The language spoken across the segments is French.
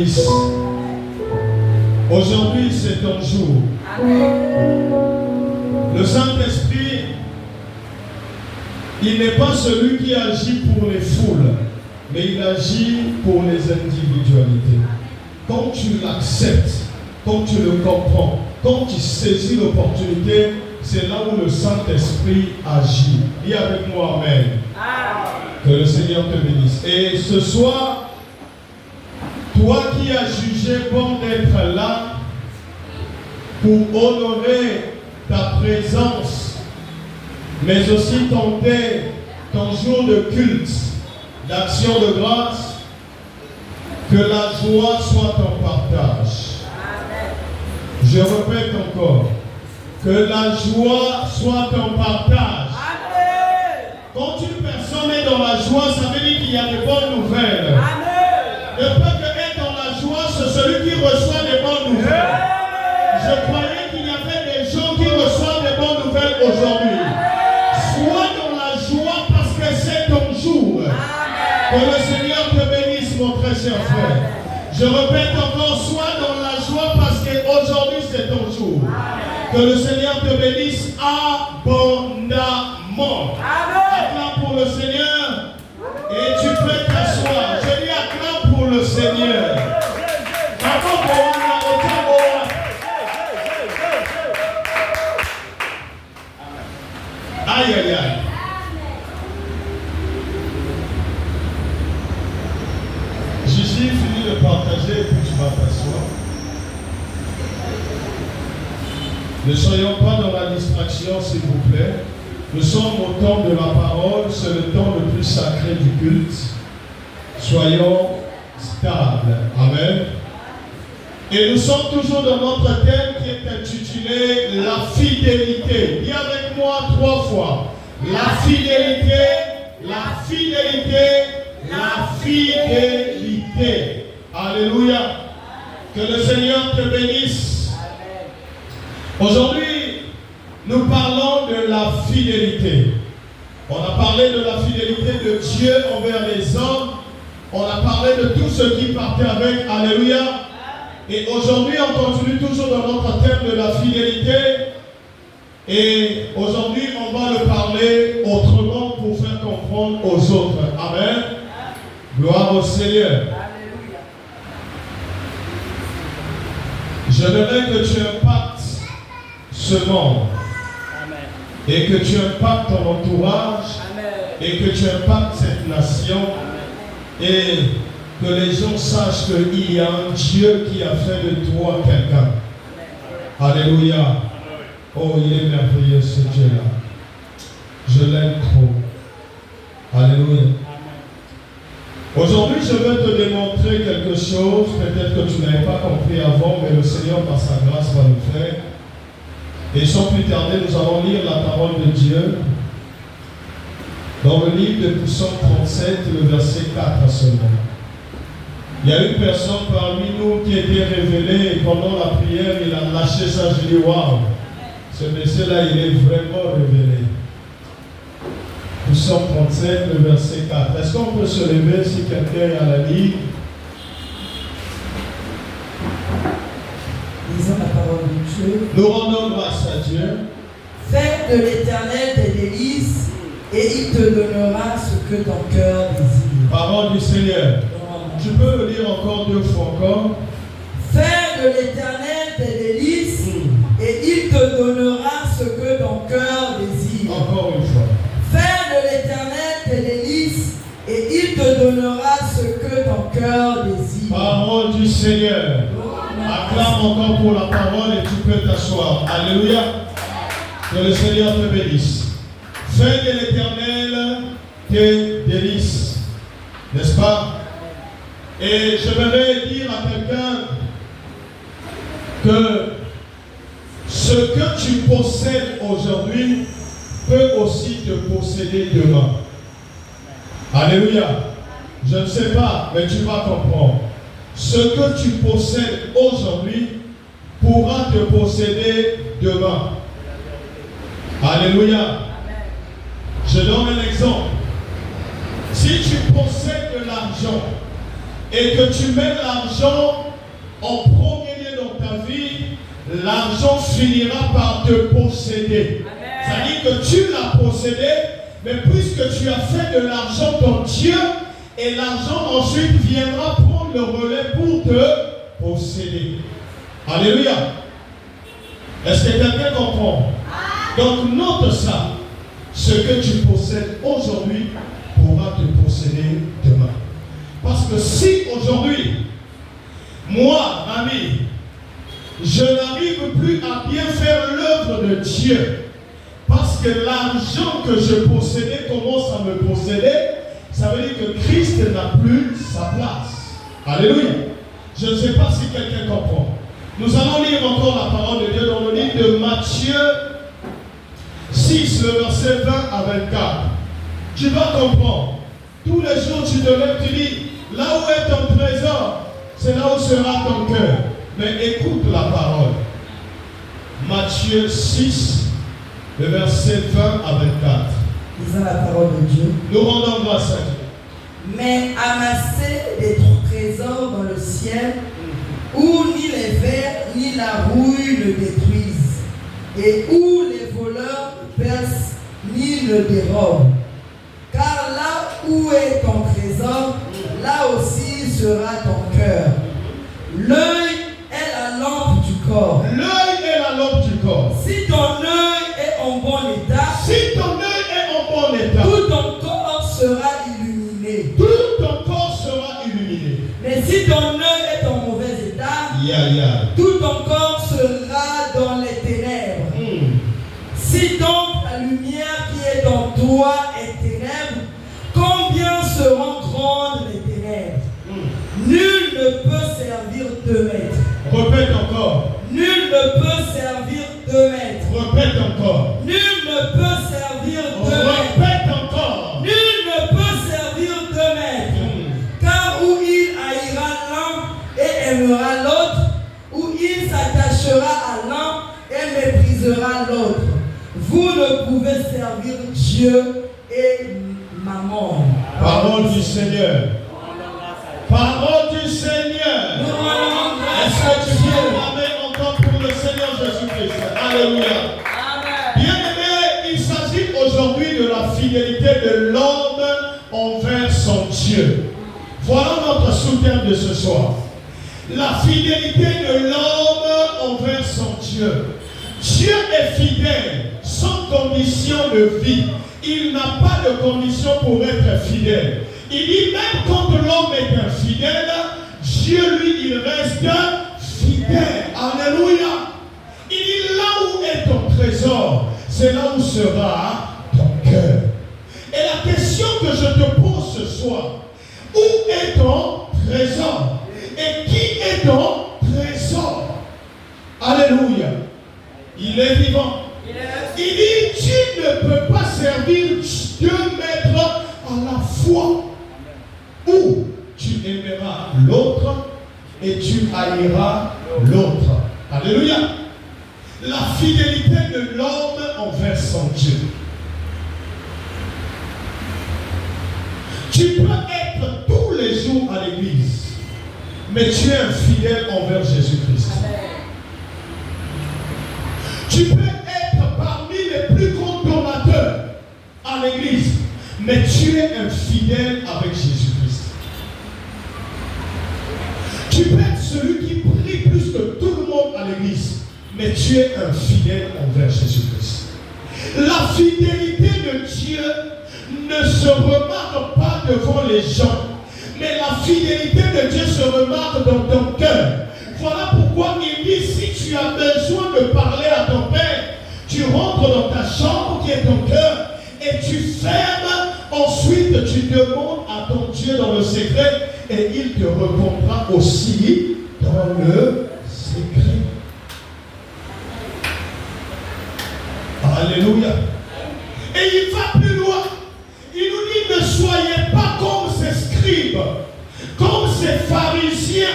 bénisse. Aujourd'hui, c'est ton jour. Le Saint-Esprit, il n'est pas celui qui agit pour les foules, mais il agit pour les individualités. Quand tu l'acceptes, quand tu le comprends, quand tu saisis l'opportunité, c'est là où le Saint-Esprit agit. Dis avec moi Amen. Que le Seigneur te bénisse. Et ce soir, toi qui as jugé bon d'être là pour honorer ta présence, mais aussi ton jour de culte, d'action de grâce, que la joie soit ton partage. Je répète encore, que la joie soit ton partage. Quand une personne est dans la joie, ça veut dire qu'il y a de bonnes nouvelles. Le peuple est dans la joie, c'est celui qui reçoit des bonnes nouvelles. Je croyais qu'il y avait des gens qui reçoivent des bonnes nouvelles aujourd'hui. Sois dans la joie parce que c'est ton jour. Que le Seigneur te bénisse, mon très cher frère. Je répète encore, sois dans la joie parce qu'aujourd'hui c'est ton jour. Que le Seigneur te bénisse abondamment. Acclame pour le Seigneur et tu peux t'asseoir. Je dis acclame pour le Seigneur. Aïe aïe aïe. J'ai fini de partager et puis tu vas t'asseoir. Ne soyons pas dans la distraction, s'il vous plaît. Nous sommes au temps de la parole, c'est le temps le plus sacré du culte. Soyons stables. Amen. Et nous sommes toujours dans notre thème qui est intitulé la fidélité. Dis avec moi 3 fois. La fidélité, la fidélité, la fidélité. Alléluia. Que le Seigneur te bénisse. Aujourd'hui, nous parlons de la fidélité. On a parlé de la fidélité de Dieu envers les hommes. On a parlé de tout ce qui partait avec. Alléluia. Et aujourd'hui, on continue toujours dans notre thème de la fidélité. Et aujourd'hui, on va le parler autrement pour faire comprendre aux autres. Amen. Gloire au Seigneur. J'aimerais que tu impactes ce monde. Et que tu impactes ton entourage. Et que tu impactes cette nation. Et que les gens sachent qu'il y a un Dieu qui a fait de toi quelqu'un. Alléluia. Oh, il est merveilleux ce Dieu-là. Je l'aime trop. Alléluia. Aujourd'hui, je vais te démontrer quelque chose. Peut-être que tu n'avais pas compris avant, mais le Seigneur, par sa grâce, va le faire. Et sans plus tarder, nous allons lire la parole de Dieu dans le livre de Psaume 37, le verset 4 seulement. Il y a une personne parmi nous qui était révélée et pendant la prière, il a lâché ça. Je dis, waouh, ce monsieur-là, il est vraiment révélé. Psaume 37, le verset 4. Est-ce qu'on peut se lever si quelqu'un est à la ligne? Lisons la parole de Dieu. Nous rendons grâce à Dieu. Fais de l'Éternel tes délices et il te donnera ce que ton cœur désire. Parole du Seigneur. Tu peux le lire encore 2 fois encore. Fais de l'Éternel tes délices et il te donnera ce que ton cœur désire. Encore une fois. Fais de l'Éternel tes délices et il te donnera ce que ton cœur désire. Parole du Seigneur. Acclame encore pour la parole et tu peux t'asseoir. Alléluia. Que le Seigneur te bénisse. Fais de l'Éternel tes délices. N'est-ce pas? Et je voudrais dire à quelqu'un que ce que tu possèdes aujourd'hui peut aussi te posséder demain. Alléluia. Je ne sais pas, mais tu vas comprendre. Ce que tu possèdes aujourd'hui pourra te posséder demain. Alléluia. Je donne un exemple. Si tu possèdes de l'argent et que tu mets l'argent en premier lieu dans ta vie, l'argent finira par te posséder. C'est-à-dire que tu l'as possédé, mais puisque tu as fait de l'argent ton Dieu, et l'argent ensuite viendra prendre le relais pour te posséder. Alléluia. Est-ce que quelqu'un comprend? Donc note ça. Ce que tu possèdes aujourd'hui pourra te posséder demain. Parce que si aujourd'hui, moi, ami, je n'arrive plus à bien faire l'œuvre de Dieu, parce que l'argent que je possédais commence à me posséder, ça veut dire que Christ n'a plus sa place. Alléluia. Je ne sais pas si quelqu'un comprend. Nous allons lire encore la parole de Dieu dans le livre de Matthieu 6, le verset 20 à 24. Tu vas comprendre. Tous les jours, tu te lèves, tu dis, là où est ton trésor, c'est là où sera ton cœur. Mais écoute la parole. Matthieu 6, le verset 20 à 24. Lisons la parole de Dieu. Nous rendons grâce à Dieu. Mais amassez des trésors dans le ciel, où ni les vers ni la rouille ne détruisent, et où les voleurs ne percent ni ne dérobent. Car là où est ton trésor, là aussi sera ton cœur. L'œil est la lampe du corps. L'œil est la lampe du corps. Si ton œil est en bon état, si ton œil est en bon état, tout ton corps sera illuminé. Tout ton corps sera illuminé. Mais si ton œil est en mauvais état, tout ton corps sera dans les ténèbres. Si donc la lumière qui est en toi est ténèbre, combien seront grandes les ténèbres? Nul ne peut servir 2 maîtres. Répète encore. Nul ne peut servir 2 maîtres. Répète encore. Nul ne peut servir 2 maîtres. Répète encore. Nul ne peut servir 2 maîtres. Car où il haïra l'un et aimera l'autre, où il s'attachera à l'un et méprisera l'autre. Vous ne pouvez servir Dieu et maman. Parole du Seigneur. Parole du Seigneur. Est-ce que tu peux acclamer encore pour le Seigneur Jésus-Christ? Alléluia. Bien-aimé, il s'agit aujourd'hui de la fidélité de l'homme envers son Dieu. Voilà notre sous-thème de ce soir. La fidélité de l'homme envers son Dieu. Dieu est fidèle sans condition de vie. Il n'a pas de condition pour être fidèle. Il dit même quand l'homme est infidèle, Dieu lui, il reste fidèle. Alléluia. Il dit là où est ton trésor, c'est là où sera ton cœur. Et la question que je te pose ce soir, où est ton trésor? Et qui est ton trésor? Alléluia. Il est vivant. Il dit, tu ne peux pas servir 2 maîtres à la fois. Ou tu aimeras l'autre et tu haïras l'autre. Alléluia. La fidélité de l'homme envers son Dieu. Tu peux être tous les jours à l'église, mais tu es infidèle envers Jésus-Christ. Tu peux être parmi les plus grands donateurs à l'église, mais tu es infidèle avec Jésus-Christ. Tu peux être celui qui prie plus que tout le monde à l'église, mais tu es infidèle envers Jésus-Christ. La fidélité de Dieu ne se remarque pas devant les gens, mais la fidélité de Dieu se remarque dans ton cœur. Voilà pourquoi il dit, si tu as besoin de parler à ton Père, tu rentres dans ta chambre qui est ton cœur et tu fermes. Ensuite, tu demandes à ton Dieu dans le secret et il te répondra aussi dans le secret. Alléluia. Et il va plus loin. Il nous dit, ne soyez pas comme ces scribes, comme ces pharisiens.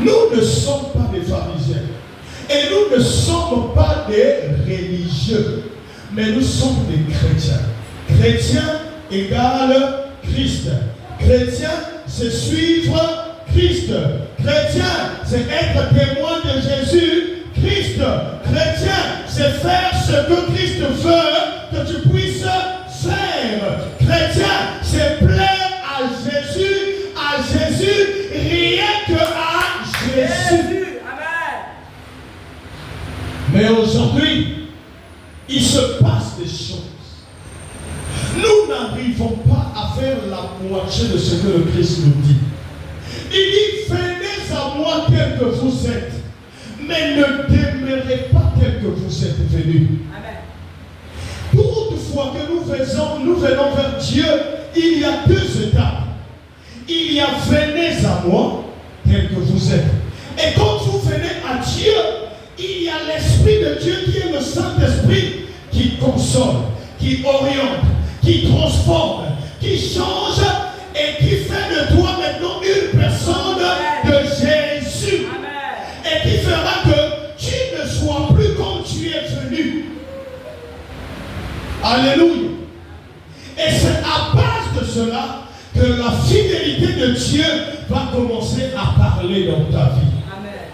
Nous ne sommes pas des pharisiens. Et nous ne sommes pas des religieux. Mais nous sommes des chrétiens. Chrétiens, égale Christ. Chrétien, c'est suivre Christ. Chrétien, c'est être témoin de Jésus Christ. Chrétien, c'est faire ce que Christ veut que tu puisses faire. Chrétien, c'est plaire à Jésus, rien que à Jésus. Amen. Mais aujourd'hui, il se passe des choses. Nous n'arrivons pas à faire la moitié de ce que le Christ nous dit. Il dit, venez à moi tel que vous êtes, mais ne demeurez pas tel que vous êtes venus. Amen. Toutefois que nous venons vers Dieu, il y a deux étapes. Il y a venez à moi tel que vous êtes. Et quand vous venez à Dieu, il y a l'Esprit de Dieu qui est le Saint-Esprit qui console, qui oriente, qui transforme, qui change et qui fait de toi maintenant une personne de Jésus. Amen. Et qui fera que tu ne sois plus comme tu es venu. Alléluia. Et c'est à base de cela que la fidélité de Dieu va commencer à parler dans ta vie. Amen.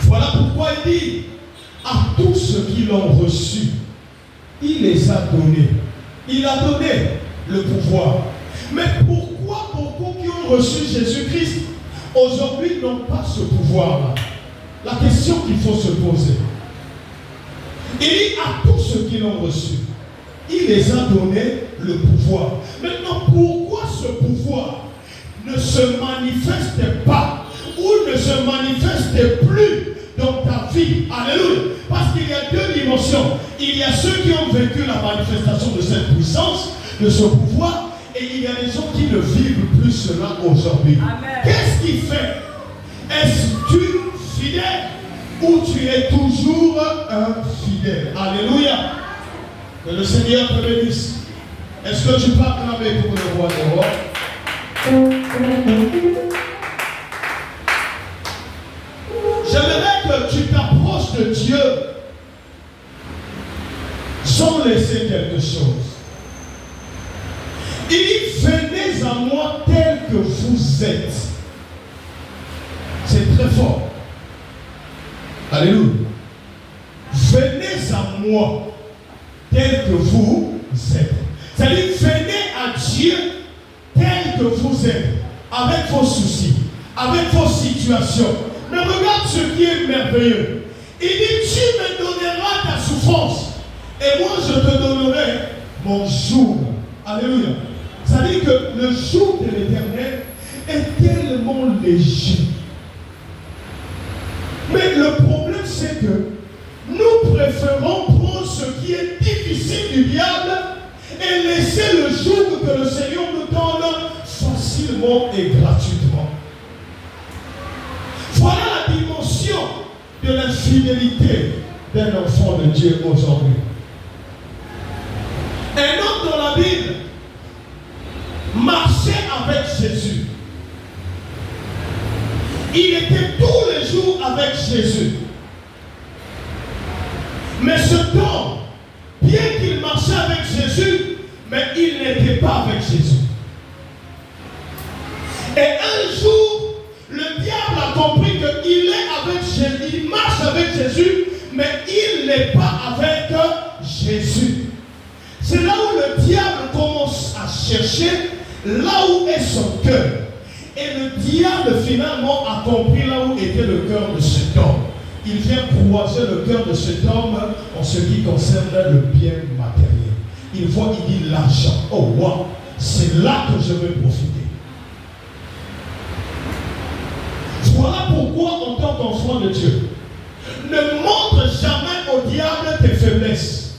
Voilà pourquoi il dit à tous ceux qui l'ont reçu, il les a donnés. Il a donné le pouvoir. Mais pourquoi beaucoup qui ont reçu Jésus-Christ aujourd'hui n'ont pas ce pouvoir-là? La question qu'il faut se poser. Il dit à tous ceux qui l'ont reçu, il les a donné le pouvoir. Maintenant, pourquoi ce pouvoir ne se manifeste pas ou ne se manifeste plus dans ta vie? Alléluia. Parce qu'il y a deux dimensions. Il y a ceux qui ont vécu la manifestation de cette puissance, de ce pouvoir, et il y a des gens qui ne vivent plus cela aujourd'hui. Qu'est-ce qui fait? Est-ce-tu fidèle ou tu es toujours infidèle? Alléluia. Que le Seigneur te bénisse. Est-ce que tu peux acclamer pour le roi des rois? J'aimerais que tu t'approches de Dieu sans laisser quelque chose. Il dit, venez à moi tel que vous êtes. C'est très fort. Alléluia. Venez à moi tel que vous êtes. C'est-à-dire, venez à Dieu tel que vous êtes, avec vos soucis, avec vos situations. Mais regarde ce qui est merveilleux. Il dit, tu me donneras ta souffrance, et moi je te donnerai mon jour. Alléluia. C'est-à-dire que le jour de l'Éternel est tellement léger. Mais le problème, c'est que nous préférons prendre ce qui est difficile du diable et laisser le jour que le Seigneur nous donne facilement et gratuitement. Voilà la dimension de l'infidélité d'un enfant de Dieu aujourd'hui. Un homme dans la Bible marchait avec Jésus. Il était tous les jours avec Jésus. Mais ce homme, bien qu'il marchait avec Jésus, mais il n'était pas avec Jésus. Et un jour, le diable a compris qu'il est avec Jésus, il marche avec Jésus, mais il n'est pas avec Jésus. C'est là où le diable commence à chercher là où est son cœur. Et le diable finalement a compris là où était le cœur de cet homme. Il vient croiser le cœur de cet homme en ce qui concerne le bien matériel. Il voit, il dit l'argent. Oh wow, c'est là que je veux profiter. Voilà pourquoi en tant qu'enfant de Dieu, ne montre jamais au diable tes faiblesses.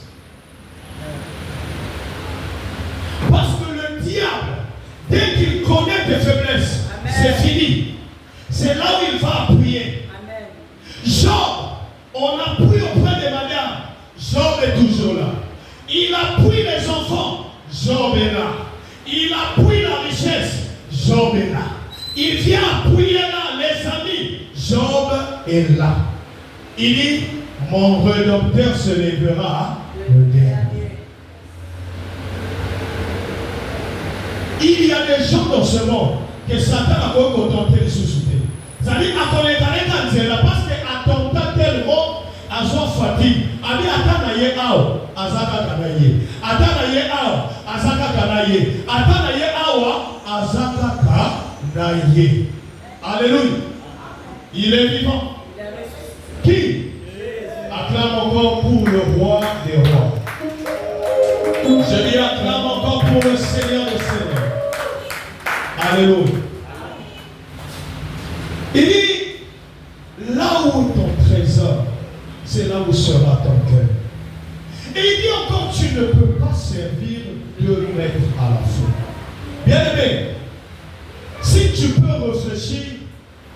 Parce que le diable, dès qu'il connaît tes faiblesses, c'est fini. C'est là où il va appuyer. Job, on appuie auprès des madames. Job est toujours là. Il appuie les enfants. Job est là. Il appuie la richesse. Job est là. Il vient appuyer là les amis. Job est là. Il dit, mon rédempteur se lèvera le dernier. Il y a des gens dans ce monde que Satan a tenter de susciter. C'est-à-dire, à connaître parce que attentat tellement à soi fatigue. Abi atanaye ao azaka kanaye. Atanaye ao azaka kanaye. Atanaye ao azaka kanaye. Alléluia. Il est vivant. Qui? Acclame encore pour le roi des rois. Je dis acclame encore pour le Seigneur des seigneurs. Alléluia. Il dit, là où ton trésor, c'est là où sera ton cœur. Et il dit encore, tu ne peux pas servir deux maîtres à la fois. Bien aimé, si tu peux réfléchir,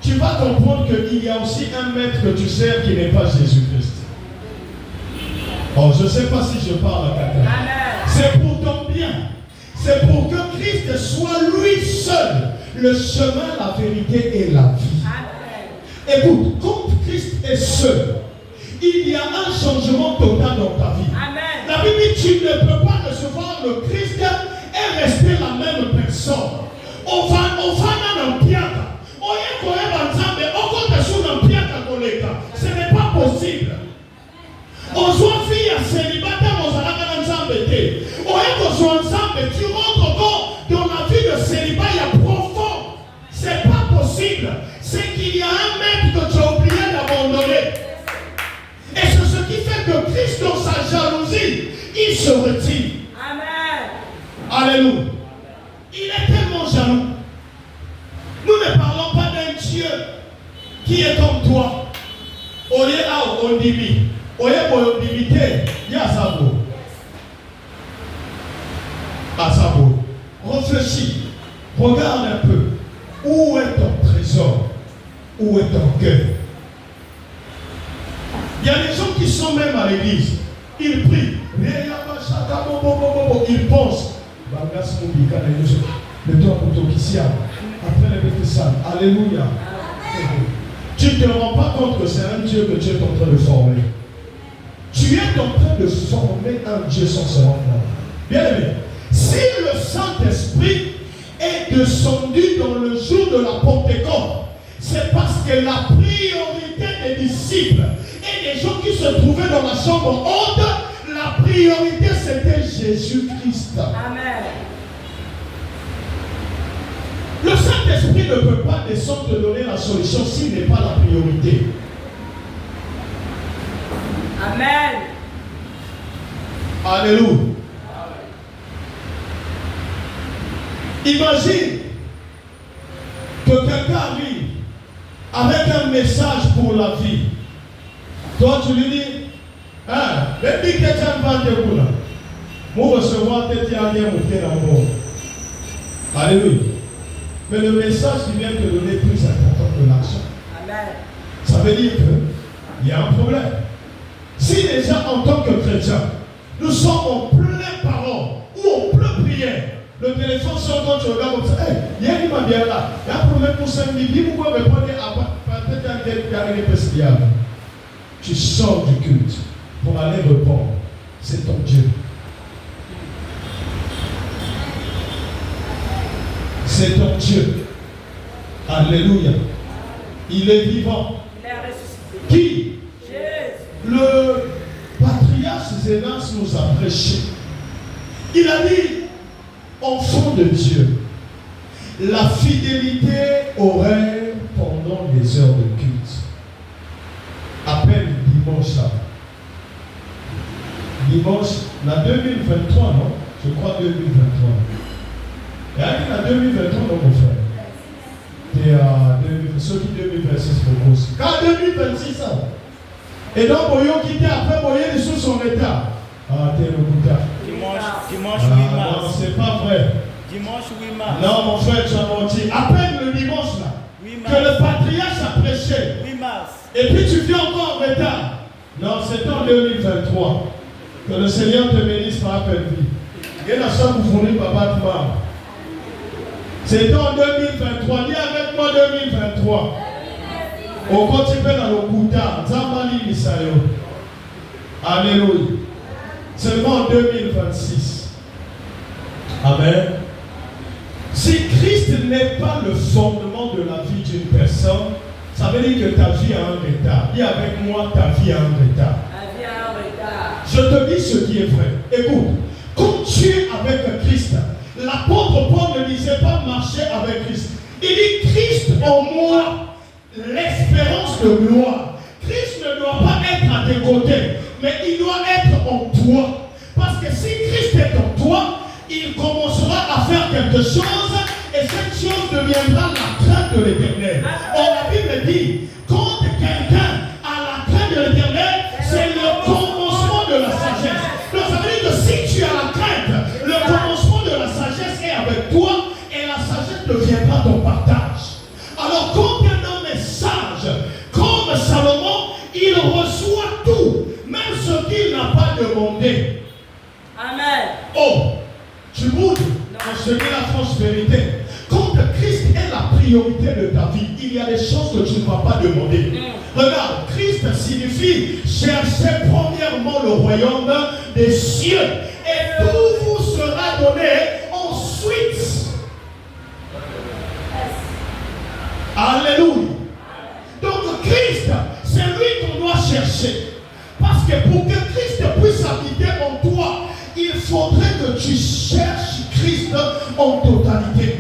tu vas comprendre qu'il y a aussi un maître que tu sers qui n'est pas Jésus-Christ. Oh, je ne sais pas si je parle à quelqu'un. C'est pour ton bien. C'est pour que Christ soit lui seul le chemin, la vérité et la vie. Amen. Écoute, quand Christ est seul, il y a un changement total dans ta vie. Amen. La Bible dit tu ne peux pas recevoir le Christ et rester la même personne. On va dans piaka. Ce n'est pas possible. On soit fille à célibataire, on s'en a ensemble. Tu rentres encore dans la vie de célibat, il y a profond. C'est pas possible. C'est qu'il y a un maître que tu as oublié d'abandonner. Et c'est ce qui fait que Christ, dans sa jalousie, il se retire. Amen. Alléluia. Il est tellement jaloux. Nous ne parlons pas d'un Dieu qui est comme toi. Oye a ondimi. Oye ondimité. Yasabo. Asabo. Réfléchis. Regarde un peu. Où est ton trésor? Où est ton cœur? Il y a des gens qui sont même à l'église. Ils prient. Ils pensent. Le temps pour toi qui s'y a. Après les bêtes salles. Alléluia. Tu ne te rends pas compte que c'est un Dieu que tu es en train de former. Tu es en train de former un Dieu sans se rendre compte. Bien aimé, si le Saint-Esprit est descendu dans le jour de la Pentecôte, c'est parce que la priorité des disciples et des gens qui se trouvaient dans la chambre haute, la priorité c'était Jésus-Christ. Amen. Le Saint-Esprit ne peut pas descendre te donner la solution s'il n'est pas la priorité. Amen. Alléluia. Imagine que quelqu'un arrive avec un message pour la vie. Toi tu lui dis, même si quelqu'un va te dire, moi recevoir tes tiens bien monter dans le monde. Alléluia. Mais le message qui vient te donner est plus important que l'action. Amen. Ça veut dire qu'il y a un problème. Si déjà en tant que chrétien, nous sommes en pleine parole ou en pleine prière, le téléphone sort quand tu regardes comme ça, il y a qui m'a bien là, il y a un problème pour 5 000, dis pourquoi me prenez à peut-être un carré spécial. Tu sors du culte pour aller répondre. C'est ton Dieu. C'est ton Dieu. Alléluia. Il est vivant. Il est ressuscité. Qui? Jésus. Le patriarche Zénas nous a prêché. Il a dit, enfant de Dieu, la fidélité au rêve pendant les heures de culte. À peine dimanche là. Dimanche, la 2023, non? Je crois 2023. Et à 2023, non, mon frère. Et à 2026 pour aussi. Quand 2026, ça. Et donc, Boyo quitté après, Boyo est sous son état. Ah, t'es le bouta. Dimanche 8 mars. Non, c'est pas vrai. Dimanche 8 mars. Non, mon frère, tu as menti. À peine le dimanche là. Que le patriarche a prêché. 8 mars. Et puis tu viens encore en retard. Non, c'est en 2023. Que le Seigneur te bénisse par appel vie. Et la soeur vous fournit papa de mort. C'est en 2023. Dis avec moi 2023. On continue dans le Kouta. Zambali Misayo. Alléluia. Seulement en 2026. Amen. Si Christ n'est pas le fondement de la vie d'une personne, ça veut dire que ta vie a un retard. Dis avec moi, ta vie a un retard. Ta vie a un retard. Je te dis ce qui est vrai. Écoute, quand tu es avec Christ, l'apôtre Paul ne disait pas marcher avec Christ. Il dit Christ en moi, l'espérance de gloire. Christ ne doit pas être à tes côtés, mais il doit être en toi. Parce que si Christ est en toi, il commencera à faire quelque chose et cette chose deviendra la crainte de l'Éternel. Or, la Bible dit, quand quelqu'un a la crainte de l'Éternel, c'est le commencement de la sagesse. Donc, ça veut dire que si tu as la crainte, le commencement de la sagesse est avec toi et la sagesse deviendra ton partage. Alors, quand un homme est sage, comme Salomon, il reçoit tout, même ce qu'il n'a pas demandé. Amen. Oh, tu boudes. Je dis la franche vérité. Quand Christ est la priorité de ta vie, il y a des choses que tu ne vas pas demander. Regarde, Christ signifie chercher premièrement le royaume des cieux et tout vous sera donné ensuite. Alléluia. Donc Christ, c'est lui qu'on doit chercher. Parce que pour que Christ puisse habiter en toi, il faudrait que tu cherches Christ en totalité.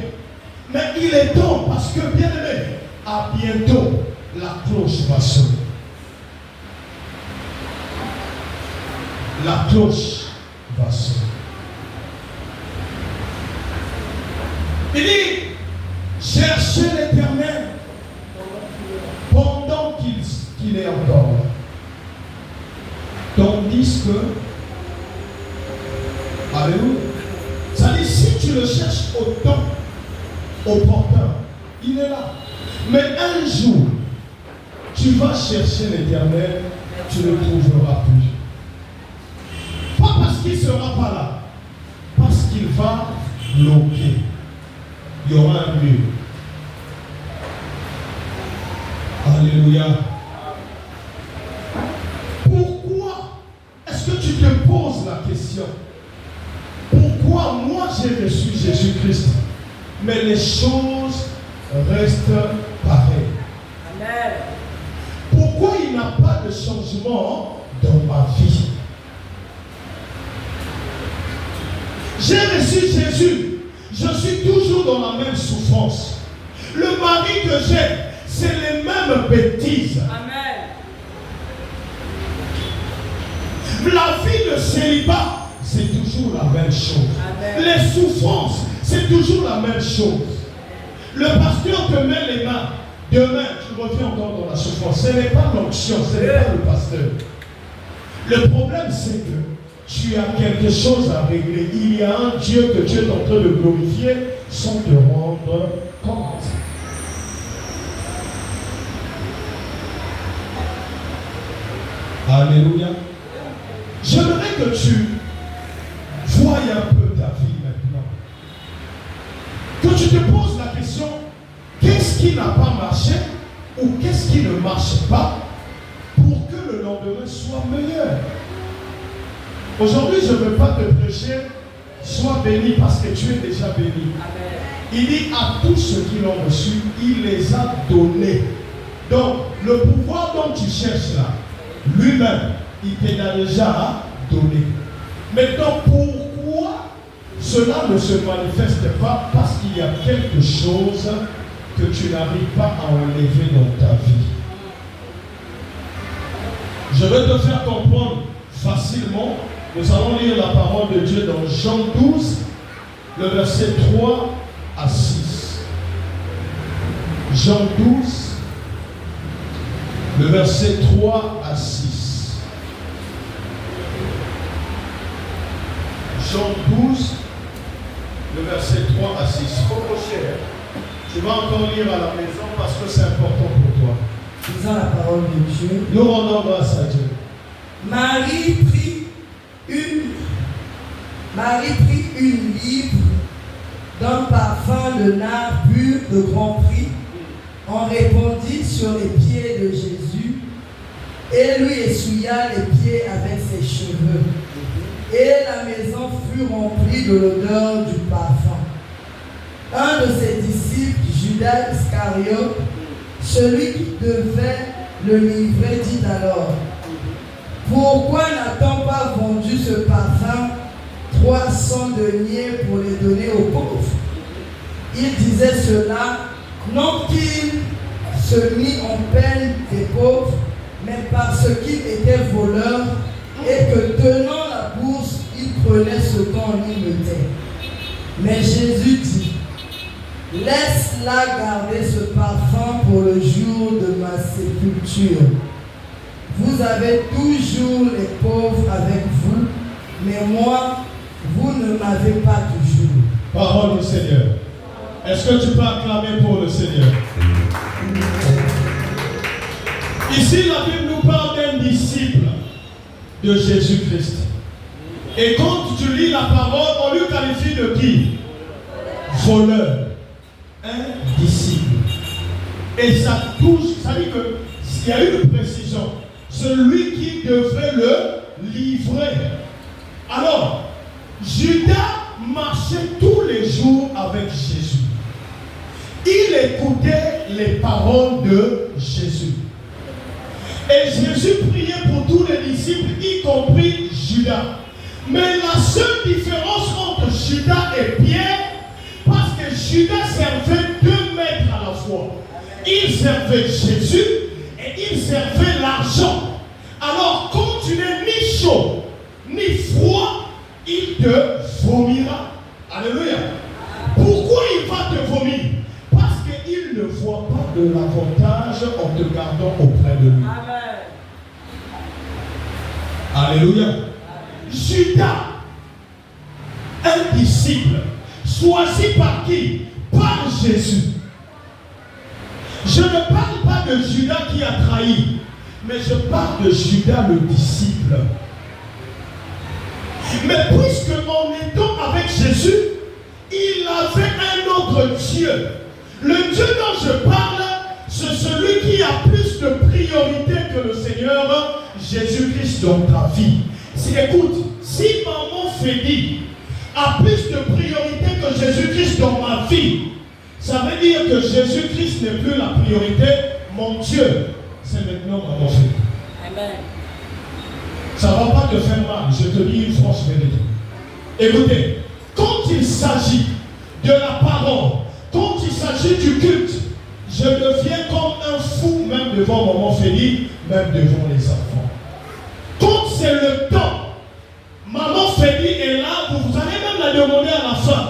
Mais il est temps parce que, bien aimé, à bientôt, la cloche va sonner. La cloche va sonner. Il dit, cherchez l'Éternel pendant qu'il est encore là. Tandis que, alléluia, ça dit, si tu le cherches au temps opportun, il est là. Mais un jour, tu vas chercher l'Éternel, tu ne le trouveras plus. Pas parce qu'il ne sera pas là, parce qu'il va bloquer. Il y aura un mur. Alléluia. Pourquoi est-ce que tu te poses la question? Pourquoi moi j'ai reçu Jésus-Christ, mais les choses restent pareilles? Amen. Pourquoi il n'y a pas de changement dans ma vie? J'ai reçu Jésus, je suis toujours dans la même souffrance. Le mari que j'ai, c'est les mêmes bêtises. Amen. La vie de célibat, c'est toujours la même chose. Amen. Les souffrances, c'est toujours la même chose. Le pasteur te met les mains. Demain, tu reviens encore dans la souffrance. Ce n'est pas l'onction, ce n'est pas le pasteur. Le problème, c'est que tu as quelque chose à régler. Il y a un Dieu que tu es en train de glorifier sans te rendre compte. Alléluia. J'aimerais que tu voies un peu ta vie maintenant. Que tu te poses la question, qu'est-ce qui n'a pas marché ou qu'est-ce qui ne marche pas pour que le lendemain soit meilleur. Aujourd'hui, je ne veux pas te prêcher, sois béni parce que tu es déjà béni. Amen. Il dit à tous ceux qui l'ont reçu, il les a donnés. Donc, le pouvoir dont tu cherches là, lui-même, il te l'a déjà donné. Maintenant, pourquoi cela ne se manifeste pas? Parce qu'il y a quelque chose que tu n'arrives pas à enlever dans ta vie. Je vais te faire comprendre facilement. Nous allons lire la parole de Dieu dans Jean 12, le verset 3 à 6. Jean 12, le verset 3 à 6. Jean 12, le verset 3 à 6. Mon cher, tu vas encore lire à la maison parce que c'est important pour toi. Lisons la parole de Dieu. Nous rendons grâce à Dieu. Marie prit une livre d'un parfum de nard pur de grand prix, en répandit sur les pieds de Jésus et lui essuya les pieds avec ses cheveux. Et la maison fut remplie de l'odeur du parfum. Un Judas Iscariote, celui qui devait le livrer, dit alors: pourquoi n'a-t-on pas vendu ce parfum 300 deniers pour les donner aux pauvres? Il disait cela non qu'il se mit en peine des pauvres, mais parce qu'il était voleur et que tenant la bourse, il prenait ce dont il mettait. Mais Jésus dit: laisse-la garder ce parfum pour le jour de ma sépulture. Vous avez toujours les pauvres avec vous, mais moi, vous ne m'avez pas toujours. Parole du Seigneur. Est-ce que tu peux acclamer pour le Seigneur? Ici, la Bible nous parle d'un disciple de Jésus-Christ. Et quand tu lis la parole, on lui qualifie de qui? Voleur. Un disciple. Et ça touche, ça dit qu'il y a une précision. Celui qui devait le livrer. Alors, Judas marchait tous les jours avec Jésus. Il écoutait les paroles de Jésus. Et Jésus priait pour tous les disciples, y compris Judas. Mais la seule différence entre Judas et Pierre, parce que Judas servait 2 maîtres à la fois. Il servait Jésus et il servait l'argent. Alors, quand tu n'es ni chaud, ni froid, il te vomira. Alléluia. Pourquoi il va te vomir? Parce qu'il ne voit pas de l'avantage en te gardant auprès de lui. Amen. Alléluia. Judas, un disciple, choisi par qui? Par Jésus. Je ne parle pas de Judas qui a trahi, mais je parle de Judas le disciple. Mais puisque en étant avec Jésus, il avait un autre Dieu. Le Dieu dont je parle, c'est celui qui a plus de priorité que le Seigneur Jésus-Christ dans ta vie. Écoute, si maman Fédi a plus de priorité que Jésus-Christ dans ma vie, ça veut dire que Jésus-Christ n'est plus la priorité. Mon Dieu, c'est maintenant maman Fédi. Amen. Ça ne va pas te faire mal, je te dis une franche vérité. Écoutez, quand il s'agit de la parole, quand il s'agit du culte, je deviens comme un fou, même devant maman Fédi, même devant les enfants. Quand c'est le temps, maman Fédi est là, vous allez même la demander à la fin.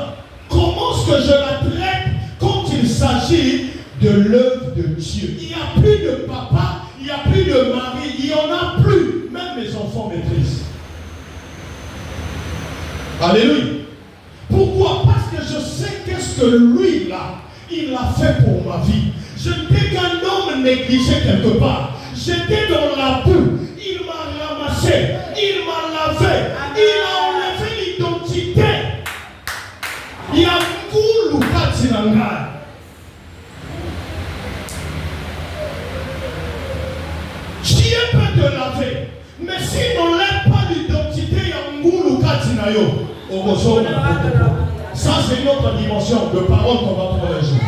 Comment est-ce que je la traite quand il s'agit de l'œuvre de Dieu? Il n'y a plus de papa, il n'y a plus de mari, il n'y en a plus. Même mes enfants maîtrisent. Alléluia. Pourquoi? Parce que je sais qu'est-ce que lui là, il a fait pour ma vie. Je n'étais qu'un homme négligé quelque part. J'étais dans la boue. Il m'a ramassé. Il m'a lavé. Il a enlevé l'identité. Il y a beaucoup de Katinanga. Dieu peut te laver. Mais s'il n'enlève pas l'identité, il y a beaucoup de Katinayo. Ça, c'est une autre dimension de parole qu'on va prendre un jour.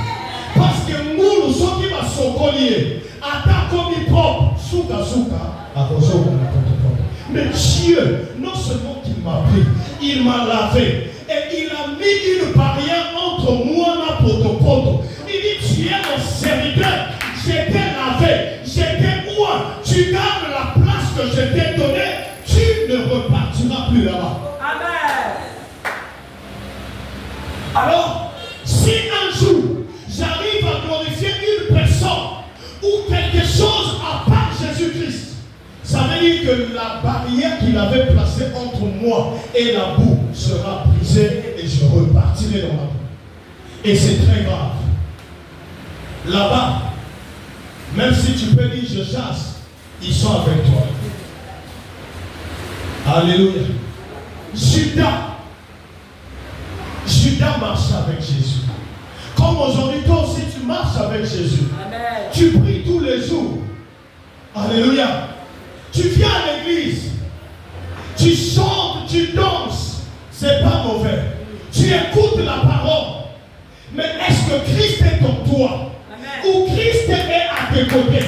Parce que nous sommes qui va s'ocolier. Attaque comme il propre. Souka, à cause mais Dieu, non seulement qu'il m'a pris, il m'a lavé. Et il a mis une barrière entre moi et Poto. Il dit, tu es mon serviteur. J'étais lavé. J'étais moi. Tu gardes la place que je t'ai donnée. Tu ne repartiras plus là-bas. Amen. Alors, si un jour, j'arrive à glorifier une personne ou quelque chose à part Jésus-Christ, ça veut dire que la barrière qu'il avait placée entre moi et la boue sera brisée et je repartirai dans la boue. Et c'est très grave. Là-bas, même si tu peux dire je chasse, ils sont avec toi. Alléluia. Judas marche avec Jésus. Comme aujourd'hui, toi aussi tu marches avec Jésus. Amen. Tu pries tous les jours. Alléluia. Tu viens à l'église. Tu chantes, tu danses. C'est pas mauvais. Tu écoutes la parole. Mais est-ce que Christ est en toi? toi, Amen. où Christ est à tes côtés.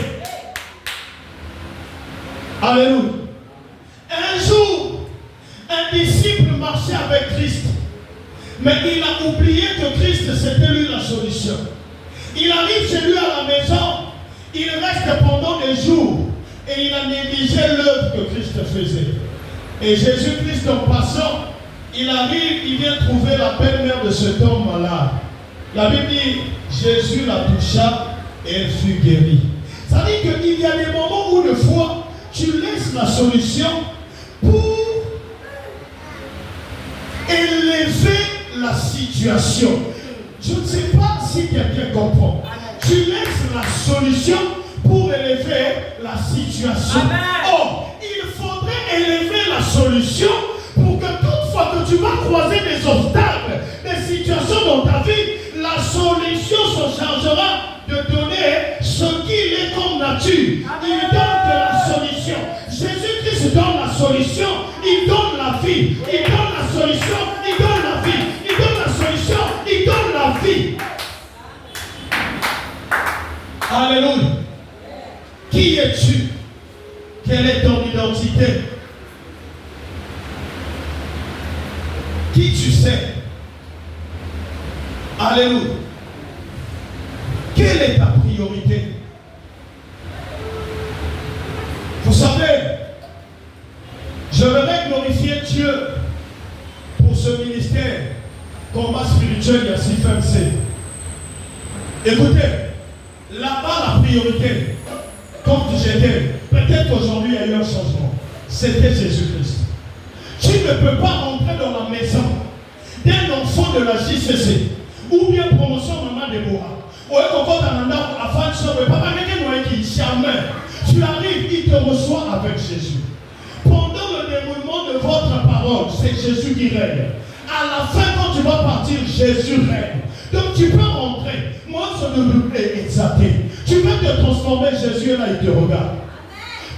Alléluia. Un jour, un disciple marchait avec Christ, mais il a oublié que Christ c'était lui la solution. Il arrive chez lui à la maison, il reste pendant des jours et il a négligé l'œuvre que Christ faisait. Et Jésus-Christ, en passant, il arrive, il vient trouver la belle-mère de cet homme malade. La Bible dit, Jésus la toucha et elle fut guérie. Ça dit qu'il y a des moments où, de fois, tu laisses la solution pour élever la situation. Je ne sais pas si quelqu'un comprend. Tu laisses la solution pour élever la situation. Or, il faudrait élever la solution pour que toutefois que tu vas croiser des obstacles, des situations dans ta vie, la solution se chargera de donner ce qu'il est comme nature. Il donne de la solution. Jésus-Christ donne la solution. Il donne la vie. Il donne la solution. Il donne la vie. Il donne la solution. Il donne la vie. Alléluia. Qui es-tu? Quelle est ton identité? Qui tu sais? Alléluia. Quelle est ta priorité? Vous savez, je voudrais glorifier Dieu pour ce ministère combat spirituel YACFMC. Écoutez, là-bas la priorité, quand j'étais, peut-être qu'aujourd'hui il y a eu un changement, c'était Jésus-Christ. Tu ne peux pas rentrer dans la maison d'un enfant de la JCC ou bien promotion Maman Déborah. Tu arrives, il te reçoit avec Jésus. Pendant le déroulement de votre parole, c'est Jésus qui règne. À la fin, quand tu vas partir, Jésus règne. Donc tu peux rentrer. Moi, ce ne me plaît exalté. Tu veux te transformer, Jésus est là, il te regarde.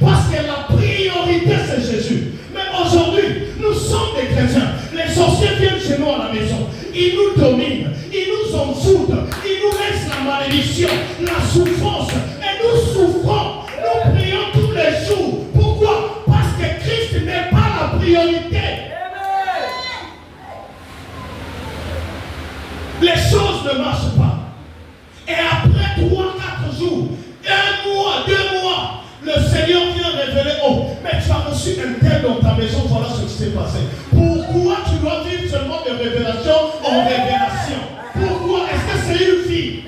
Parce que la priorité, c'est Jésus. Mais aujourd'hui, nous sommes des chrétiens. Les sorciers viennent chez nous à la maison. Ils nous dominent. Ils nous en foutent. Ils nous laissent la malédiction, la souffrance. Et nous souffrons. Nous prions tous les jours. Pourquoi? Parce que Christ n'est pas la priorité. Les choses ne marchent pas. Et après 3-4 jours, 1 mois, 2 mois, le Seigneur vient révéler, oh, mais tu as reçu un tel dans ta maison, voilà ce qui s'est passé. Pourquoi tu dois vivre seulement de révélation en révélation? Pourquoi? Est-ce que c'est une fille?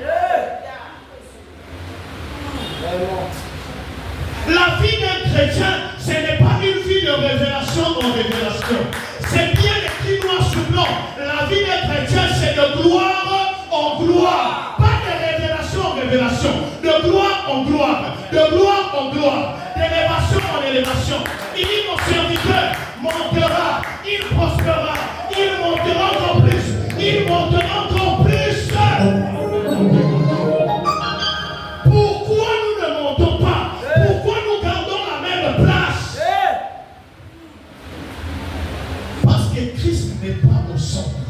La vie d'un chrétien, ce n'est pas une vie de révélation en révélation. C'est bien écrit noir sur blanc. La vie d'un chrétien, c'est de gloire en gloire. Pas de révélation en révélation. De gloire en gloire. De gloire en gloire. D'élévation en élévation. Il dit, mon serviteur montera. Il prospérera. Il montera encore plus. Il montera encore plus. Pourquoi nous ne montons pas? Pourquoi nous gardons la même place? Parce que Christ n'est pas au centre.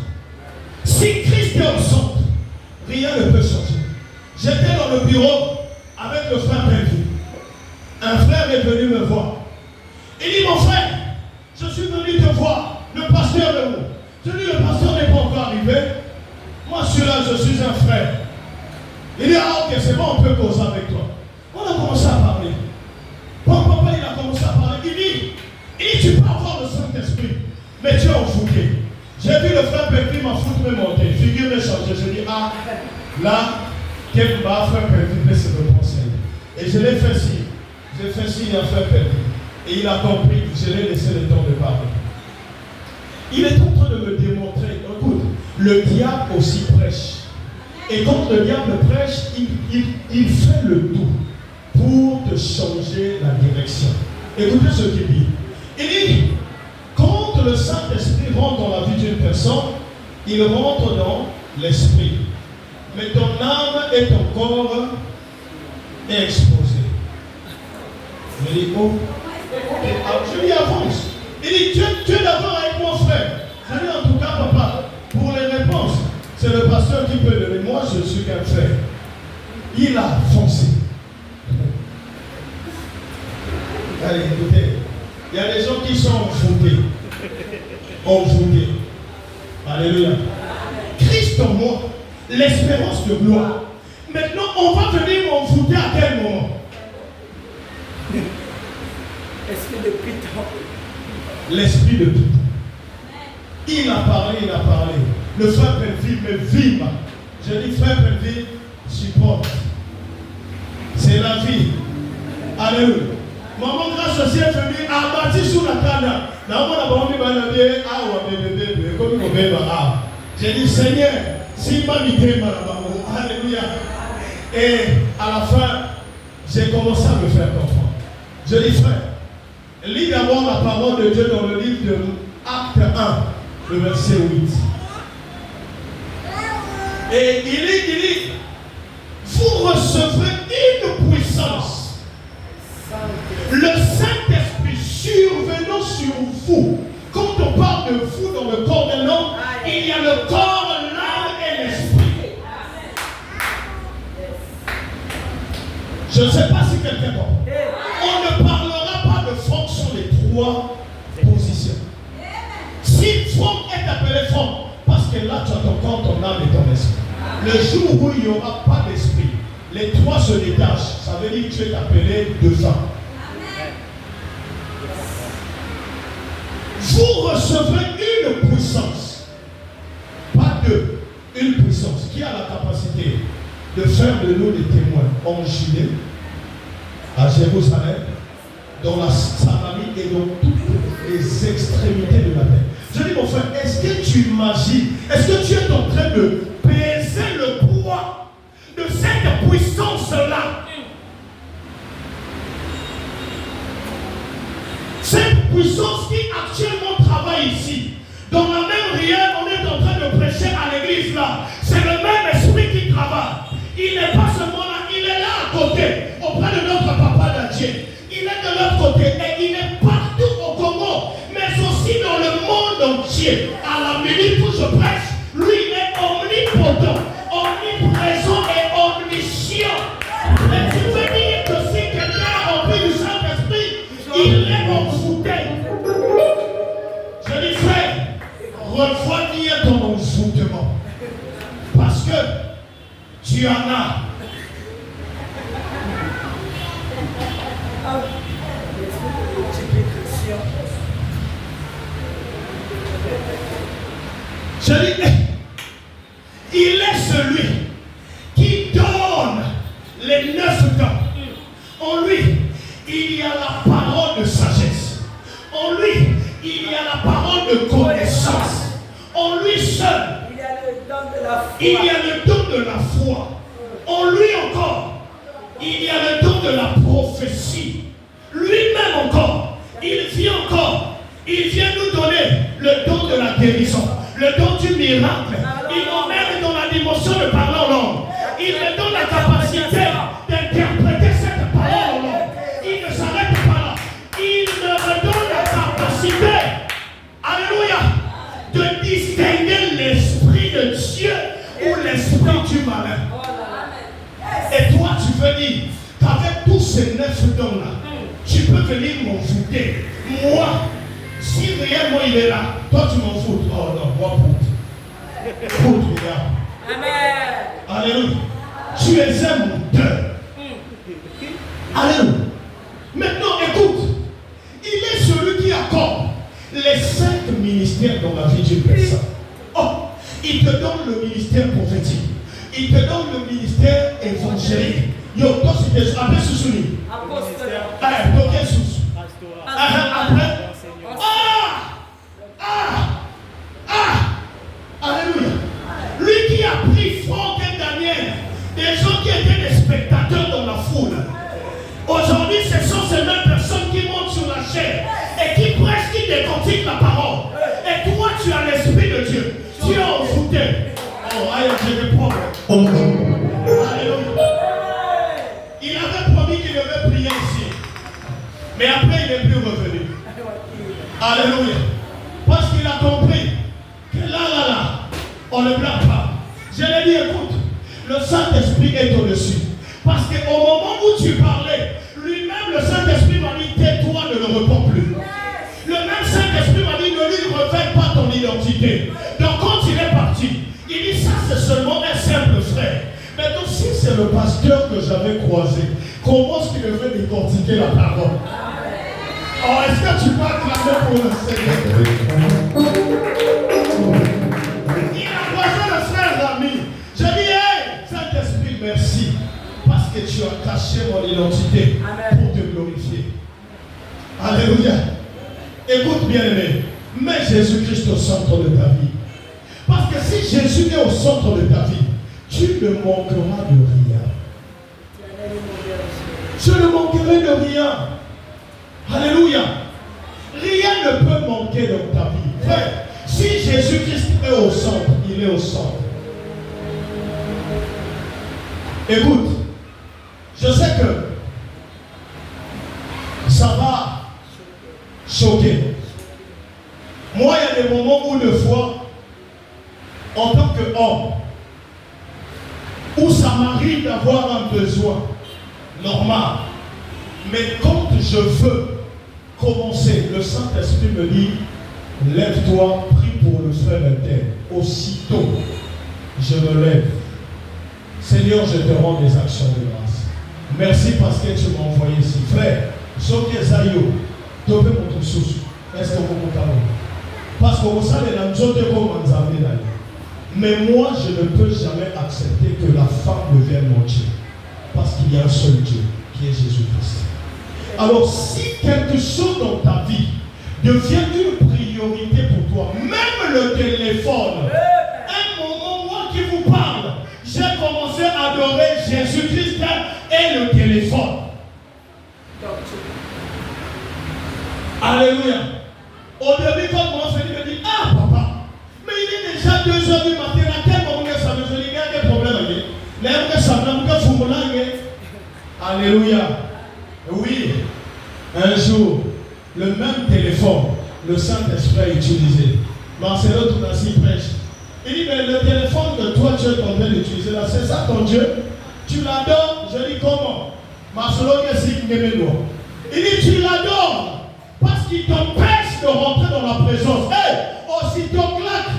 Si Christ est au centre, rien ne peut changer. J'étais dans le bureau avec le frère Pelvi. Un frère est venu me voir. Il dit, mon frère, je suis venu te voir. Le pasteur est où? Je dis, le pasteur n'est pas encore arrivé. Moi, je suis là, je suis un frère. Il dit, ah ok, c'est bon, on peut causer avec toi. On a commencé à parler. Mon papa, il a commencé à parler. Il dit, tu peux avoir le Saint-Esprit, mais tu es enfoqué. J'ai vu le frère Pelvi m'a foutu me monter. Figure me changer. Je dis, ah, là, quel bas frère Pelvi se me conseille. Et je l'ai fait signe. J'ai fait signe à frère Pelvi. Et il a compris, je l'ai laissé le temps de parler. Il est en train de me démontrer, écoute, le diable aussi prêche. Et quand le diable prêche, il fait le tout pour te changer la direction. Écoutez ce qu'il dit. Il dit, quand le Saint-Esprit rentre dans la vie d'une personne, il rentre dans l'esprit. Mais ton âme et ton corps est exposé. Je dis, oh, je lui avance. Il dit, tu es d'accord avec mon frère? Je dis, en tout cas, papa, pour les réponses, c'est le pasteur qui peut donner. Moi, je suis qu'un frère. Il a foncé. Allez, écoutez. Il y a des gens qui sont envoûtés. Envoûtés. Alléluia. Christ en moi, l'espérance de gloire. Maintenant, on va venir m'envoûter à quel moment? Esprit de Python. L'esprit de Python. Il a parlé, il a parlé. Le frère Pelvin me vibre. Je dis frère Pelvin, supporte. C'est la vie. Alléluia. Maman grâce au ciel venue a bâti sur la canne. J'ai dit Seigneur, si ma vie alléluia. Et à la fin, j'ai commencé à me faire comprendre. Je dis frère, lis d'abord la parole de Dieu dans le livre de Acte 1, le verset 8. Et il dit, vous recevrez une puissance. Le Saint-Esprit survenant sur vous. Quand on parle de vous dans le corps d'un homme, il y a le corps, l'âme et l'esprit. Je ne sais pas si quelqu'un comprend. On ne parlera pas de fonction des trois positions. Si Franck est appelé Franck, parce que là tu as ton corps, ton âme et ton esprit. Le jour où il n'y aura pas d'esprit, les trois se détachent. Ça veut dire que tu es appelé devant. Vous recevrez une puissance, pas deux, une puissance qui a la capacité de faire de nous des témoins en Judée, à Jérusalem, dans la Samarie et dans toutes les extrémités de la terre. Je dis mon frère, est-ce que tu imagines, est-ce que tu es en train de peser le poids de cette puissance-là? Cette puissance qui actuellement travaille ici, dans la même rivière, on est en train de prêcher à l'église là. C'est le même esprit qui travaille. Il n'est pas seulement là, il est là à côté, auprès de notre papa d'Adieu. Il est de l'autre côté et il est partout au Congo, mais aussi dans le monde entier. À la minute où je prêche, lui il est omnipotent, omniprésent et omniscient. Et tu veux dire que si quelqu'un est rempli du Saint-Esprit, il est envoûté. Je dis frère, revois bien ton envoûtement. Parce que tu en as. Je dis, il est celui qui donne les 9 dents. En lui, il y a la parole de sagesse. En lui, il y a la parole de connaissance. En lui seul, il y a le don de la foi. Il y a le don de la foi. En lui encore, il y a le don de la prophétie. Lui-même encore, il vient nous donner le don de la guérison, le don du miracle. Il nous met dans la dimension de parler en langue. Il me donne la capacité d'interpréter cette parole en langue. Il ne s'arrête pas là. Il me donne la capacité, alléluia, de distinguer l'esprit de Dieu ou l'esprit du malin. Et toi, tu veux dire qu'avec tous ces 9 dons-là, tu peux venir m'envoûter. Moi, si réellement il est là, toi tu m'en fous. Oh non, moi pour regarde. Amen. Alléluia. Tu es un monteur. Alléluia. Maintenant, écoute. Il est celui qui accorde les 5 ministères dans la vie d'une personne. Oh, il te donne le ministère prophétique. Il te donne le ministère évangélique. Yo, toi, c'est des appels sous-soumis. Apostole. Allez, toi, quel sous? Après. Alléluia. Lui qui a pris Franck et Daniel, des gens qui étaient des spectateurs dans la foule. Aujourd'hui, ce sont ces mêmes personnes qui montent sur la chair et qui prêchent, qui décortiquent la parole. Et toi, tu as l'esprit de Dieu. Tu es envoûté. Oh, aïe, j'ai des problèmes. Alléluia. Il avait promis qu'il devait prier ici. Mais après, il n'est plus revenu. Alléluia. Parce qu'il a compris que là, on ne blague pas. Je l'ai dit, écoute, le Saint-Esprit est au-dessus. Parce qu'au moment où tu parlais, lui-même, le Saint-Esprit m'a dit, tais-toi, ne le réponds plus. Le même Saint-Esprit m'a dit, ne lui révèle pas ton identité. Donc quand il est parti, il dit, ça c'est seulement un simple frère. Maintenant, si c'est le pasteur que j'avais croisé, comment est-ce qu'il devait décortiquer la parole? Oh, est-ce que tu peux acclamer pour le Seigneur? Il a croisé le frère ami. Je dis, hey, Saint-Esprit, merci. Parce que tu as caché mon identité pour te glorifier. Alléluia. Écoute bien aimé, mets Jésus-Christ au centre de ta vie. Parce que si Jésus est au centre de ta vie, tu ne manqueras de rien. Je ne manquerai de rien. Alléluia. Rien ne peut manquer dans ta vie. Frère, si Jésus-Christ est au centre, il est au centre. Écoute, je sais que ça va choquer. Moi, il y a des moments où, de fois, en tant qu'homme, où ça m'arrive d'avoir un besoin normal. Mais quand je veux commencer, le Saint-Esprit me dit, lève-toi, prie pour le frère interne. Aussitôt, je me lève. Seigneur, je te rends des actions de grâce. Merci parce que tu m'as envoyé ici. Frère, Soké Zayo, Topé mon sous. Est-ce que vous m'entendez? Parce que vous savez, dans le monde, mais moi, je ne peux jamais accepter que la femme devienne mon Dieu. Parce qu'il y a un seul Dieu, qui est Jésus-Christ. Alors, si quelque chose dans ta vie devient une priorité pour toi, même le téléphone, un moment, moi qui vous parle, j'ai commencé à adorer Jésus-Christ et le téléphone. Alléluia. Au début, quand mon Seigneur me dit, ah papa, mais il est déjà 2h du matin, à quel moment ça me dit, il y a des problèmes avec lui. Alléluia. Oui, un jour, le même téléphone, le Saint-Esprit a utilisé. Marcelo Tounassi prêche. Il dit, mais le téléphone que toi tu es en train d'utiliser là, c'est ça ton Dieu? Tu l'adores? Je dis comment? Marcelo il dit, tu l'adores parce qu'il t'empêche de rentrer dans la présence. Aussitôt claque.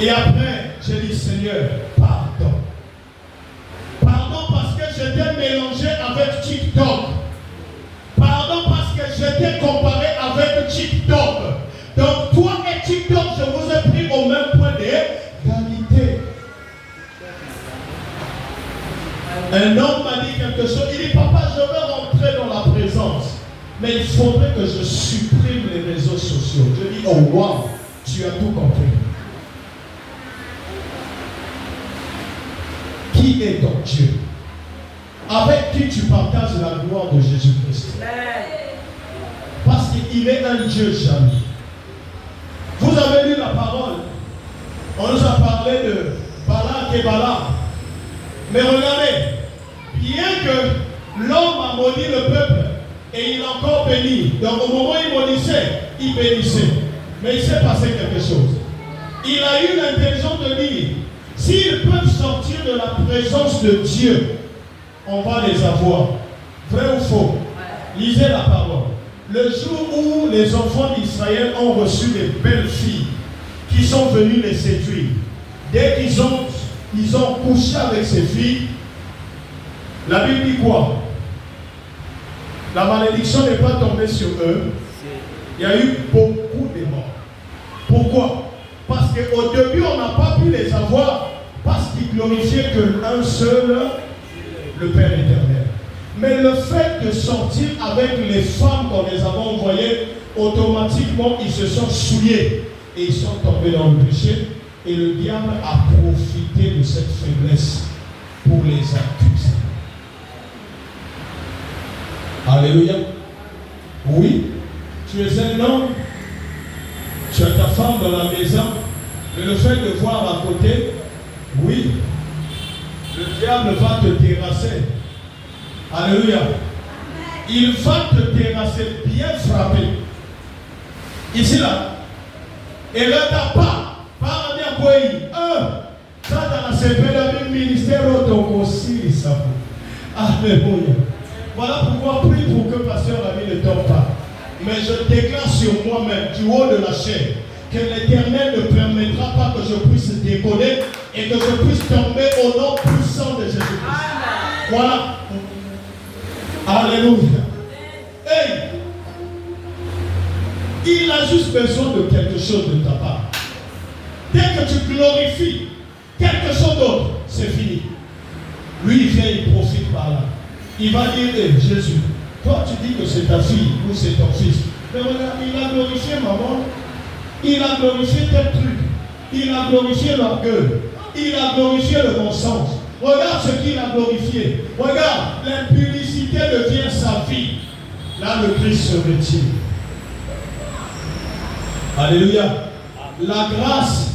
Et après, j'ai dit, Seigneur, pardon. Pardon parce que je t'ai mélangé avec TikTok. Pardon parce que je t'ai comparé avec TikTok. Donc toi et TikTok, je vous ai pris au même point d'égalité. Un homme m'a dit quelque chose. Il dit, papa, je veux rentrer dans la présence. Mais il faudrait que je supprime les réseaux sociaux. Je dis, oh wow, tu as tout compris. Qui est ton Dieu? Avec qui tu partages la gloire de Jésus-Christ? Parce qu'il est un Dieu jamais. Vous avez lu la parole. On nous a parlé de Balak et Balaam. Mais regardez, bien que l'homme a maudit le peuple et il a encore béni. Donc au moment où il maudissait, il bénissait. Mais il s'est passé quelque chose. Il a eu l'intelligence de dire, s'ils peuvent sortir de la présence de Dieu, on va les avoir. Vrai ou faux? Lisez la parole. Le jour où les enfants d'Israël ont reçu des belles filles qui sont venues les séduire, dès qu'ils ont couché avec ces filles, la Bible dit quoi? La malédiction n'est pas tombée sur eux. Il y a eu beaucoup de morts. Pourquoi? Parce qu'au début, on n'a pas pu les avoir parce qu'ils glorifiaient qu'un seul, le Père éternel. Mais le fait de sortir avec les femmes qu'on les avait envoyées, automatiquement, ils se sont souillés et ils sont tombés dans le péché. Et le diable a profité de cette faiblesse pour les accuser. Alléluia. Oui, tu es un homme, tu as ta femme dans la maison, mais le fait de voir à côté, oui, le diable va te terrasser. Alléluia. Il va te terrasser, bien frappé. Ici là. Et là, t'as pas. Par bien quoi. Ça dans la CP, un ministère aussi, ça vous. Alléluia. Voilà pourquoi prie pour que Pasteur Ami ne tombe pas. Mais je déclare sur moi-même, du haut de la chair, que l'Éternel ne permettra pas que je puisse décoller et que je puisse tomber au nom puissant de Jésus-Christ. Voilà. Alléluia. Hey, il a juste besoin de quelque chose de ta part. Dès que tu glorifies quelque chose d'autre, c'est fini. Lui, il vient, il profite par là. Il va dire, hey, Jésus, toi tu dis que c'est ta fille ou c'est ton fils. Mais regarde, il a glorifié maman. Il a glorifié tel truc. Il a glorifié l'orgueil. Il a glorifié le bon sens. Regarde ce qu'il a glorifié. Regarde, l'impudicité devient sa vie. Là, le Christ se retire. Alléluia. La grâce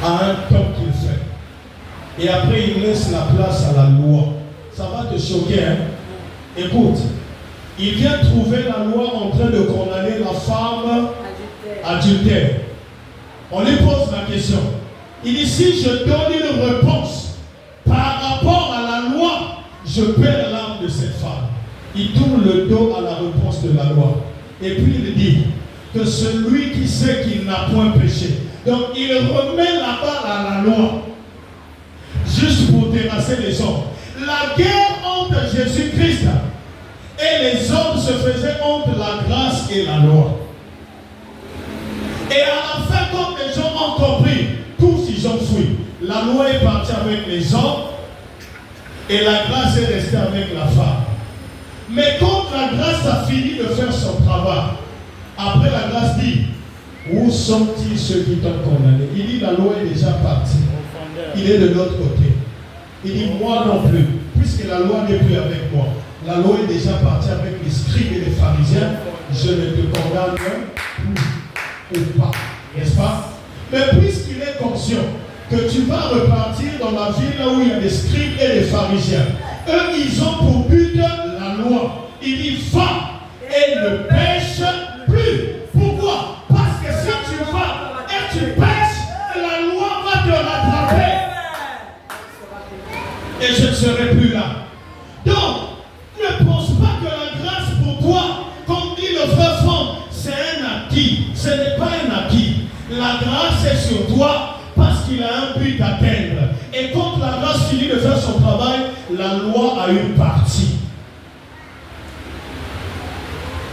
a un temps qu'il fait. Et après, il laisse la place à la loi. Ça va te choquer, hein? Écoute, il vient trouver la loi en train de condamner la femme adultère. On lui pose la question. Il dit, si je donne une réponse par rapport à la loi, je perds l'âme de cette femme. Il tourne le dos à la réponse de la loi. Et puis il dit que celui qui sait qu'il n'a point péché, donc il remet la balle à la loi, juste pour terrasser les hommes. La guerre entre Jésus-Christ et les hommes se faisait entre la grâce et la loi. Et à la fin, quand les gens ont compris, tous ils ont fui. La loi est partie avec les hommes et la grâce est restée avec la femme. Mais quand la grâce a fini de faire son travail, après la grâce dit, où sont-ils ceux qui t'ont condamné? Il dit, la loi est déjà partie. Il est de l'autre côté. Il dit, moi non plus, puisque la loi n'est plus avec moi. La loi est déjà partie avec les scribes et les pharisiens. Je ne te condamne plus ou pas, n'est-ce pas? Mais puisqu'il est conscient que tu vas repartir dans la ville là où il y a des scribes et des pharisiens, eux, ils ont pour but la loi. Il dit, va et ne pêche plus. Pourquoi? Parce que si tu vas et tu pêches, la loi va te rattraper. Et je ne serai plus là. Donc, ne pense pas que la grâce pour toi, comme dit le frère Franck, c'est un acquis. Ce n'est pas un acquis. La grâce est sur toi parce qu'il a un but à atteindre. Et quand la grâce finit de faire son travail, la loi a une partie.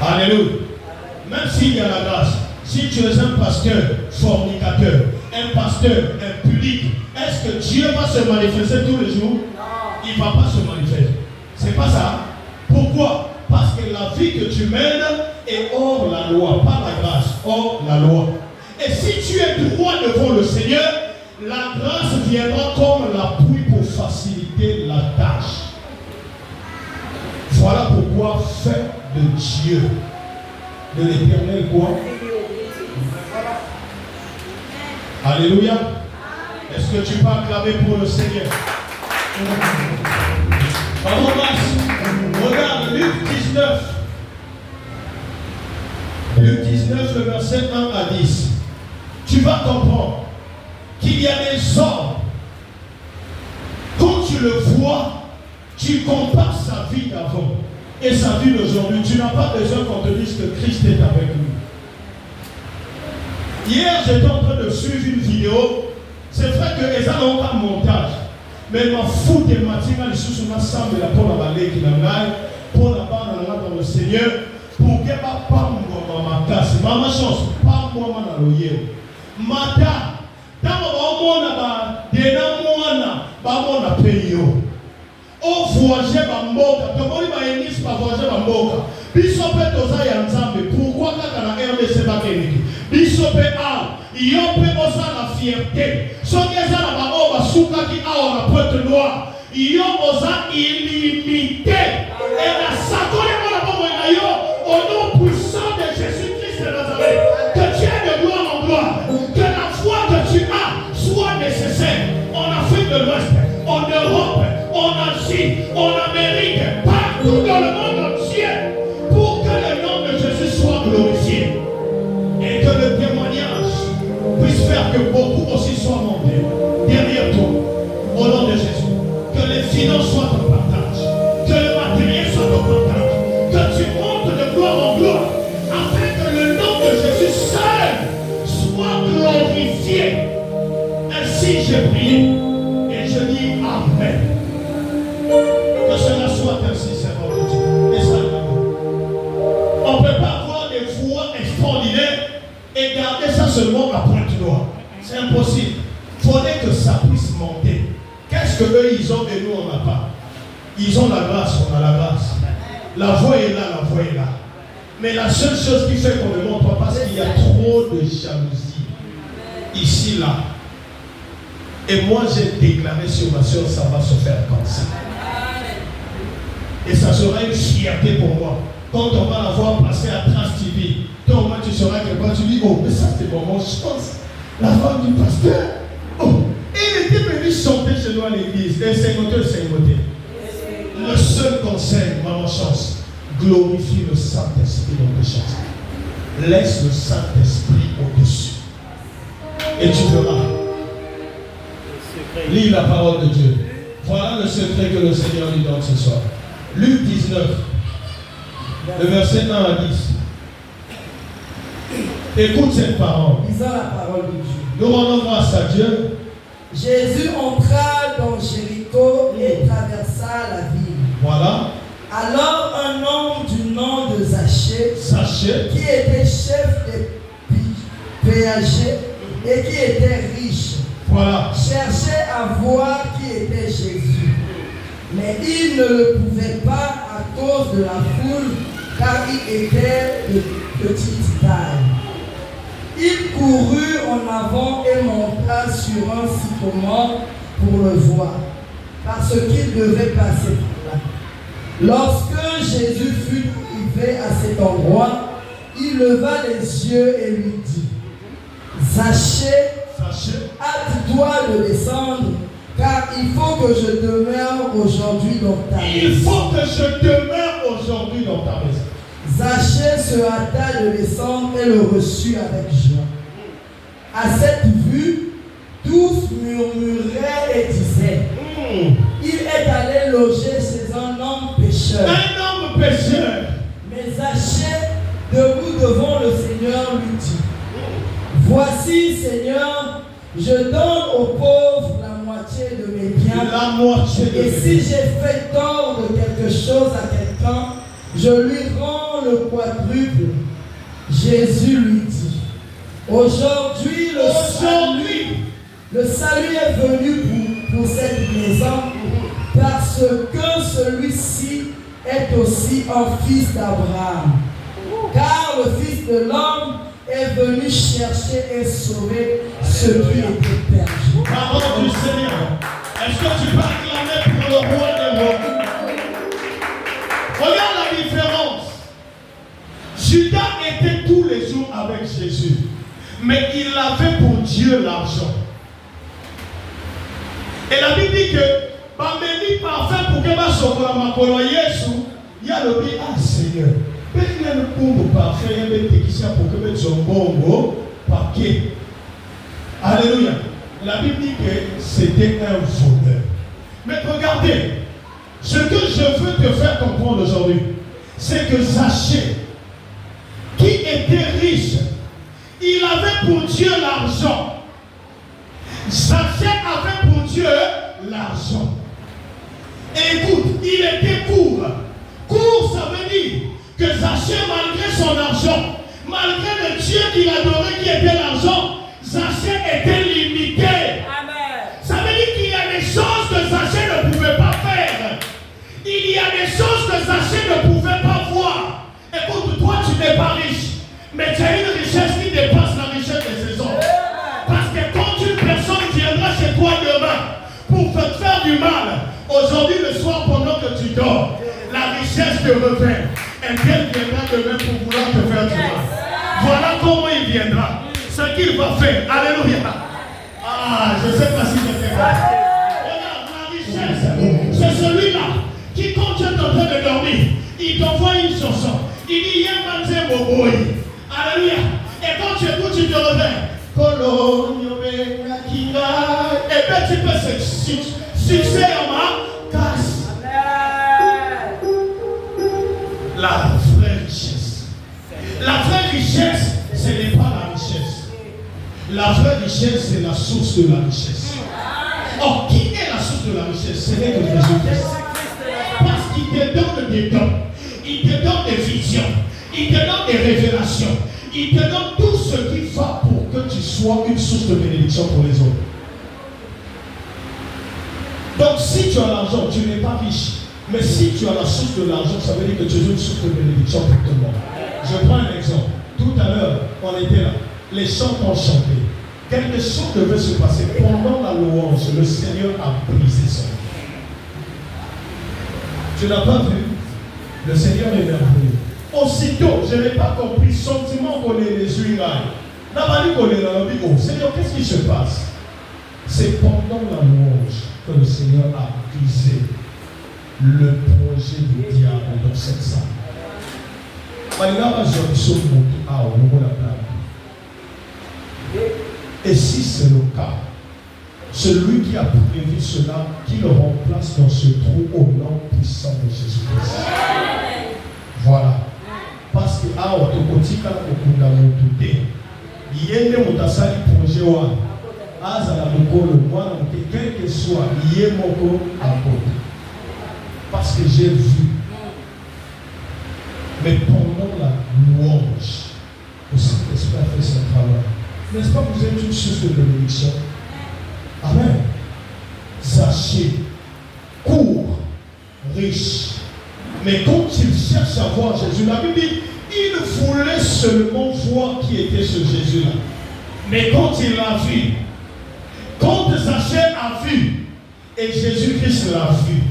Alléluia. Même s'il y a la grâce, si tu es un pasteur fornicateur, un pasteur impudique, est-ce que Dieu va se manifester tous les jours? Il ne va pas se manifester. C'est pas ça. Pourquoi? Parce que la vie que tu mènes est hors la loi, pas la grâce, hors la loi. Et si tu es droit devant le Seigneur, la grâce viendra comme l'appui pour faciliter la tâche. Voilà pourquoi fais de Dieu, de l'Éternel quoi? Alléluia. Est-ce que tu peux acclamer pour le Seigneur? Regarde Luc 19. Luc 19, le verset 1 à 10. Tu vas comprendre qu'il y a des hommes, quand tu le vois, tu compares sa vie d'avant et sa vie d'aujourd'hui. Tu n'as pas besoin qu'on te dise que Christ est avec nous. Hier, j'étais en train de suivre une vidéo. C'est vrai que les gens n'ont pas montage. Mais ma fout et ma tina, les sous ma semble la pour la balai qui n'a pour la barre dans le Seigneur, pour que pas moi ma casse, ma chance, pas moi ma loyer. Mata, dans mon monde, dans mon monde, pays. On voyageait dans Mboka, comme on va inice par voyager dans Mboka. Bishopé Toza Yanzambe, pourquoi quand on a RDC Bakeniki? Bishopé A, Yopé Osa la fierté. Songeza na baoba souka qui a on a pointe noire. Yo Osa illimité. Et la sakole la bobo na yo au nom puissant de Jésus-Christ de Nazareth. Que tu aies de gloire en gloire. Que la foi que tu as soit nécessaire en Afrique de l'Ouest, en Europe, en Asie, en Amérique, partout dans le monde entier, pour que le nom de Jésus soit glorifié et que le témoignage puisse faire que beaucoup aussi soient montés derrière toi. Au nom de Jésus. Que les finances soient ton partage. Que le matériel soit ton partage. Que tu montes de gloire en gloire. Afin que le nom de Jésus seul soit glorifié. Ainsi j'ai prié. Et je dis Amen. Que cela soit ainsi, Seigneur de Dieu. Et ça, on ne peut pas avoir des voix extraordinaires et garder ça seulement à Pointe-Noire. C'est impossible. Il faudrait que ça puisse monter. Qu'est-ce que eux ils ont et nous on n'a pas? Ils ont la grâce, on a la grâce. La voix est là, la voix est là. Mais la seule chose qui fait qu'on ne monte pas, parce qu'il y a trop de jalousie. Ici, là. Et moi j'ai déclaré sur ma soeur, ça va se faire comme ça. Et ça sera une fierté pour moi. Quand on va la voir passer à Trans TV, toi au moins tu seras quelque part, tu dis, oh, mais ça c'est mon chance. La femme du pasteur. Oh, il était venu chanter chez nous à l'église. Et c'est noté. Le seul conseil, maman chance, glorifie le Saint-Esprit dans tes chansons. Laisse le Saint-Esprit au-dessus. Et tu verras. Lis la parole de Dieu. Voilà le secret que le Seigneur lui donne ce soir. Luc 19, le verset 1 à 10. Écoute cette parole. Lisons la parole de Dieu. Nous rendons grâce à Dieu. Jésus entra dans Jéricho et traversa la ville. Voilà. Alors un homme du nom de Zachée, qui était chef des péagers et qui était riche, voilà, cherchait à voir qui était Jésus. Mais il ne le pouvait pas à cause de la foule, car il était de petite taille. Il courut en avant et monta sur un sycomore pour le voir, parce qu'il devait passer par là. Lorsque Jésus fut arrivé à cet endroit, il leva les yeux et lui dit, Zachée, hâte-toi de descendre, car il faut que je demeure aujourd'hui dans ta maison. Il faut que je demeure aujourd'hui dans ta maison. Zachée se hâta de descendre et le reçut avec joie. À cette vue, tous murmuraient et disaient, il est allé loger chez un homme pécheur. Un homme pécheur. Mais Zachée, debout devant le Seigneur, lui dit, voici, Seigneur, je donne aux pauvres la moitié de mes biens. La moitié de et si j'ai fait tort de quelque chose à quelqu'un, je lui rends le quadruple. Jésus lui dit, aujourd'hui le salut est venu pour cette maison, parce que celui-ci est aussi un fils d'Abraham. Car le Fils de l'homme est venu chercher et sauver ceux qui étaient perdus. Parole du Seigneur. Est-ce que tu peux acclamer pour le roi des rois? Regarde la différence. Judas était tous les jours avec Jésus, mais il avait pour Dieu l'argent. Et la Bible dit que Bambéli parfait pour que ma soeur ma Yesu, il y a le dit, ah Seigneur, il y a le combo parfait, il y a le technicien pour que mettre son bongo papier. Alléluia. La Bible dit que c'était un voleur. Mais regardez, ce que je veux te faire comprendre aujourd'hui, c'est que Zachée, qui était riche, il avait pour Dieu l'argent. Zachée avait pour Dieu l'argent. Et écoute, il était court. Court, ça veut dire que Zachée, malgré son argent, malgré le Dieu qu'il adorait qui était l'argent, Zachée était limité. Amen. Ça veut dire qu'il y a des choses que Zachée ne pouvait pas faire. Il y a des choses que Zachée ne pouvait pas voir. Écoute, toi tu n'es pas riche, mais tu as une richesse qui dépasse la richesse de ces hommes. Parce que quand une personne viendra chez toi demain pour te faire du mal, aujourd'hui le soir pendant que tu dors, la richesse te revient. Et elle viendra demain pour vouloir te faire du mal. Voilà comment il viendra. Ce qu'il va faire. Alléluia. Ah, je ne sais pas si je sais pas. Regarde, la richesse, c'est celui-là qui, quand tu es en train de dormir, il t'envoie une chanson. Il dit, Yemate Boboy. Alléluia. Et quand tu écoutes, tu te réveilles. Colo, succès en ma casse. La vraie richesse. La vraie richesse, ce n'est pas la richesse. La vraie richesse, c'est la source de la richesse. Or, qui est la source de la richesse? Ce n'est que Jésus-Christ. Parce qu'il te donne des dons, il te donne des visions, il te donne des révélations, il te donne tout ce qu'il va pour que tu sois une source de bénédiction pour les autres. Donc, si tu as l'argent, tu n'es pas riche. Mais si tu as la source de l'argent, ça veut dire que tu es une source de bénédiction pour tout le monde. Je prends un exemple. Tout à l'heure, on était là. Les chants ont chanté. Quelque chose devait se passer. Pendant la louange, le Seigneur a brisé son cœur. Tu n'as pas vu? Le Seigneur est merveilleux. Aussitôt, je n'ai pas compris. Sentiment qu'on est les huilailles. N'a pas dit qu'on est dans la vie. Oh, Seigneur, qu'est-ce qui se passe? C'est pendant la louange que le Seigneur a brisé le projet du diable dans cette salle. Et si c'est le cas, celui qui a prévu cela, qui le remplace dans ce trou au nom puissant de Jésus-Christ. Voilà. Parce que quel que soit parce que j'ai vu. Mais pendant la louange, le Saint-Esprit a fait son travail. N'est-ce pas que vous êtes une source de bénédiction? Amen. Zaché, court, riche. Mais quand il cherche à voir Jésus, la Bible dit, il voulait seulement voir qui était ce Jésus-là. Mais quand il l'a vu, quand Zaché a vu, et Jésus-Christ l'a vu,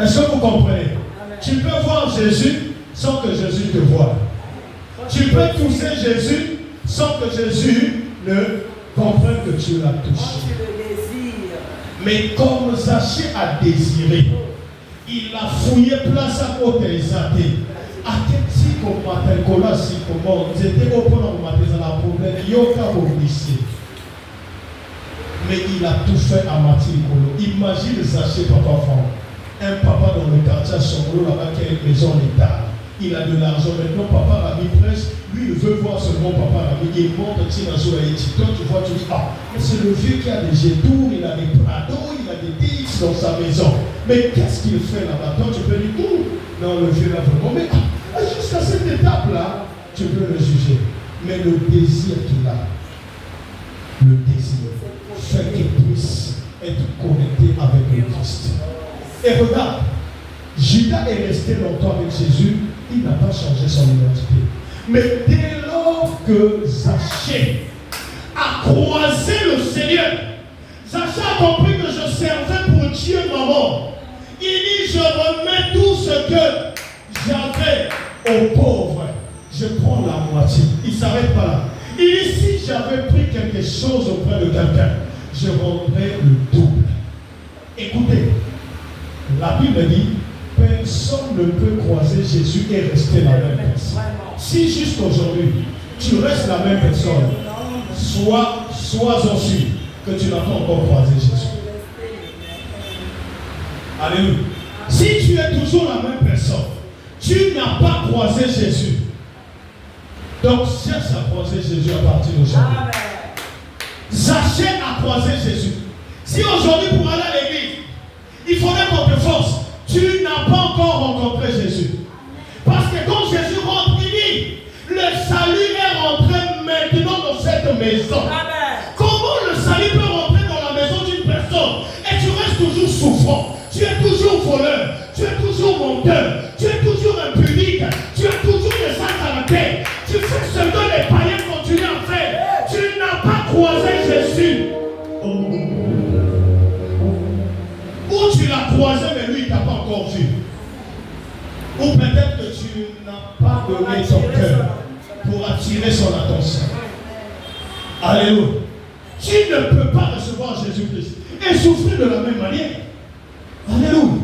est-ce que vous comprenez? Amen. Tu peux voir Jésus sans que Jésus te voie. Tu peux toucher Jésus sans que Jésus ne comprenne que tu l'as touché. Mais comme Zaché a désiré, il a fouillé place à côté des athées. À quel type de matin, comment ils étaient au point de matin dans la problème, il y a aucun policier. Mais il a tout fait à Mathilde. Imagine Zaché, papa fort. Un papa dans le quartier à Songolo, là-bas, qui a une maison en état. Il a de l'argent. Maintenant, papa Rami presse. Lui, il veut voir seulement papa Rami. Il monte, Tinazo et Toi, tu vois, tu dis, ah, mais c'est le vieux qui a des jetours, il a des Prado, il a des DX dans sa maison. Mais qu'est-ce qu'il fait là-bas? Toi, tu peux dire, non, le vieux là, vraiment. Mais jusqu'à cette étape-là, tu peux le juger. Mais le désir qu'il a, le désir, fait qu'il puisse être connecté avec le Christ. Et regarde, Judas est resté longtemps avec Jésus, il n'a pas changé son identité. Mais dès lors que Zaché a croisé le Seigneur, Zaché a compris que je servais pour Dieu maman. Il dit, je remets tout ce que j'avais aux pauvres. Je prends la moitié. Il ne s'arrête pas là. Il dit, si j'avais pris quelque chose auprès de quelqu'un, je rendrais le double. Écoutez, la Bible dit, personne ne peut croiser Jésus et rester la même personne. Si jusqu'aujourd'hui, tu restes la même personne, sois en sûr que tu n'as pas encore croisé Jésus. Alléluia. Si tu es toujours la même personne, tu n'as pas croisé Jésus. Donc cherche à croiser Jésus à partir d'aujourd'hui. Zaché a croisé Jésus. Si aujourd'hui pour aller à l'église, il faudrait qu'on te force. Tu n'as pas encore rencontré Jésus. Parce que quand Jésus rentre, il dit, le salut est rentré maintenant dans cette maison. Amen. Comment le salut peut rentrer dans la maison d'une personne et tu restes toujours souffrant? Tu es toujours voleur, tu es toujours menteur, tu es toujours impudique, tu as toujours des sacs à la tête. Tu fais ce que les païens continuent à faire. Tu n'as pas croisé Jésus. Ou tu l'as croisé, mais lui, il ne t'a pas encore vu. Ou peut-être que tu n'as pas donné ton cœur pour attirer son attention. Alléluia. Tu ne peux pas recevoir Jésus-Christ et souffrir de la même manière. Alléluia.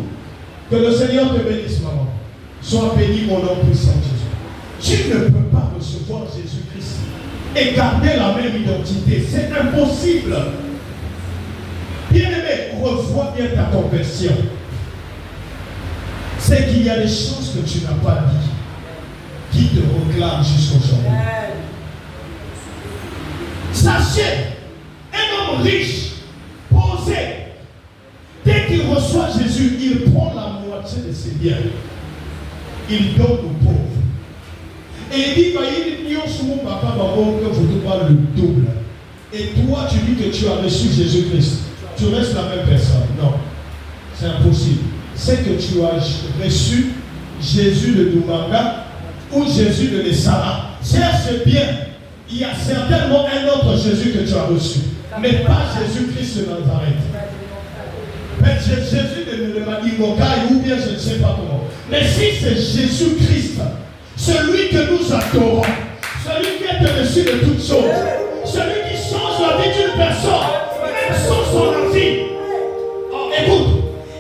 Que le Seigneur te bénisse, maman. Sois béni au nom puissant de Jésus. Tu ne peux pas recevoir Jésus-Christ et garder la même identité. C'est impossible. Bien-aimé, revois bien ta conversion. C'est qu'il y a des choses que tu n'as pas dit qui te réclament jusqu'aujourd'hui. Sachez, un homme riche, posé, dès qu'il reçoit Jésus, il prend la moitié de ses biens. Il donne aux pauvres. Et il dit, papa, que vous te parle le double. Et toi, tu dis que tu as reçu Jésus-Christ. Tu restes la même personne. Non, c'est impossible. C'est que tu as reçu Jésus de Doumanga ou Jésus de Nessara. Cherche bien. Il y a certainement un autre Jésus que tu as reçu. Mais pas Jésus-Christ de Nazareth. Mais Jésus de Madimokai ou bien je ne sais pas comment. Mais si c'est Jésus-Christ, celui que nous adorons, celui qui est au-dessus de toutes choses, celui qui change la vie d'une personne, même sans son avis. Oh, écoute,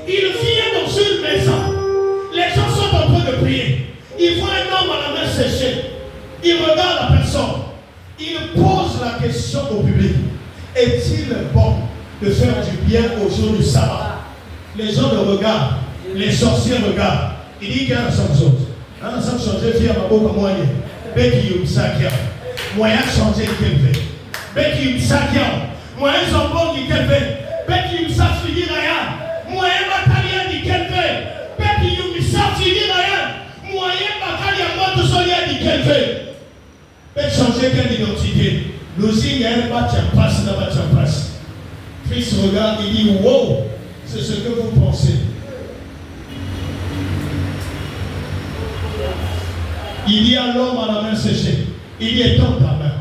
il vient dans une maison, les gens sont en train de prier, il voit un homme à la main séchée, il regarde la personne, il pose la question au public, est-il bon de faire du bien au jour du sabbat? Les gens le regardent, les sorciers regardent, il dit qu'il y a un seul chose. Un seul chose, j'ai fait ma boca moyenne. Beki Yumsakia. Moyen changer quelqu'un. Beki Yumsakia. Moyen jambon qui quelqu'un. Beki Yumsakia dit rien. Moyen batalia dit quelqu'un. Beki Yumsakia dit rien. Moyen batalia moto solia dit quelqu'un. Beki changer quelle identité. Nous y a un match en passe, là match en passe. Christ regarde et dit wow, c'est ce que vous pensez. Il dit à l'homme à la main séchée, il dit étends ta main.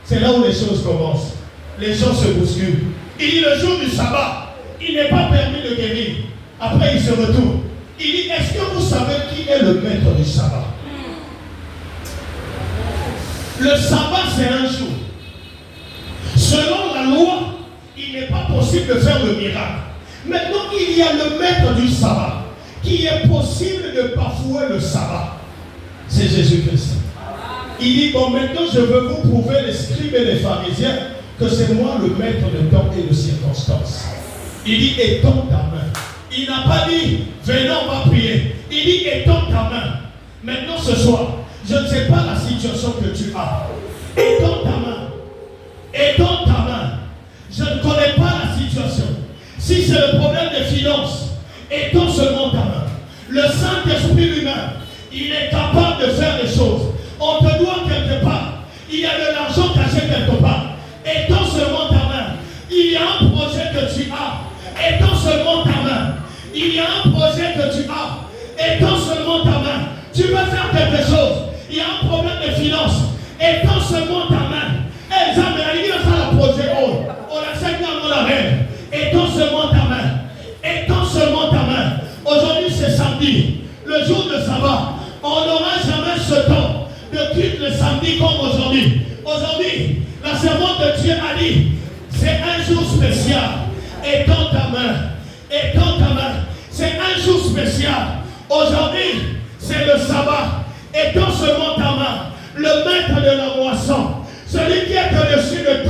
C'est là où les choses commencent. Les gens se bousculent. Il dit le jour du sabbat, il n'est pas permis de guérir. Après il se retourne. Il dit est-ce que vous savez qui est le maître du sabbat? Le sabbat c'est un jour. Selon la loi, il n'est pas possible de faire le miracle. Maintenant il y a le maître du sabbat qui est possible de bafouer le sabbat. C'est Jésus-Christ. Il dit, bon, maintenant je veux vous prouver, les scribes et les pharisiens, que c'est moi le maître de temps et de circonstances. Il dit, étends ta main. Il n'a pas dit, venez, on va prier. Il dit, étends ta main. Maintenant ce soir, je ne sais pas la situation que tu as. Étends ta main. Étends ta main. Je ne connais pas la situation. Si c'est le problème des finances, étends seulement ta main. Le Saint-Esprit lui-même, il est capable de faire des choses. On te doit quelque part. Il y a de l'argent caché quelque part. Étends seulement ta main. Il y a un projet que tu as. Étends seulement ta main. Il y a un projet que tu as. Étends seulement ta main. Tu veux faire quelque chose. Il y a un problème de finances. Étends seulement ta main. Étends seulement ta main. Étends seulement ta main. Aujourd'hui c'est samedi. Le jour de sabbat. On n'aura jamais ce temps de culte le samedi comme aujourd'hui. Aujourd'hui, la servante de Dieu a dit, c'est un jour spécial. Étends ta main. Étends ta main. C'est un jour spécial. Aujourd'hui, c'est le sabbat. Étends seulement ta main. Le maître de la moisson. Celui qui est au-dessus de tout.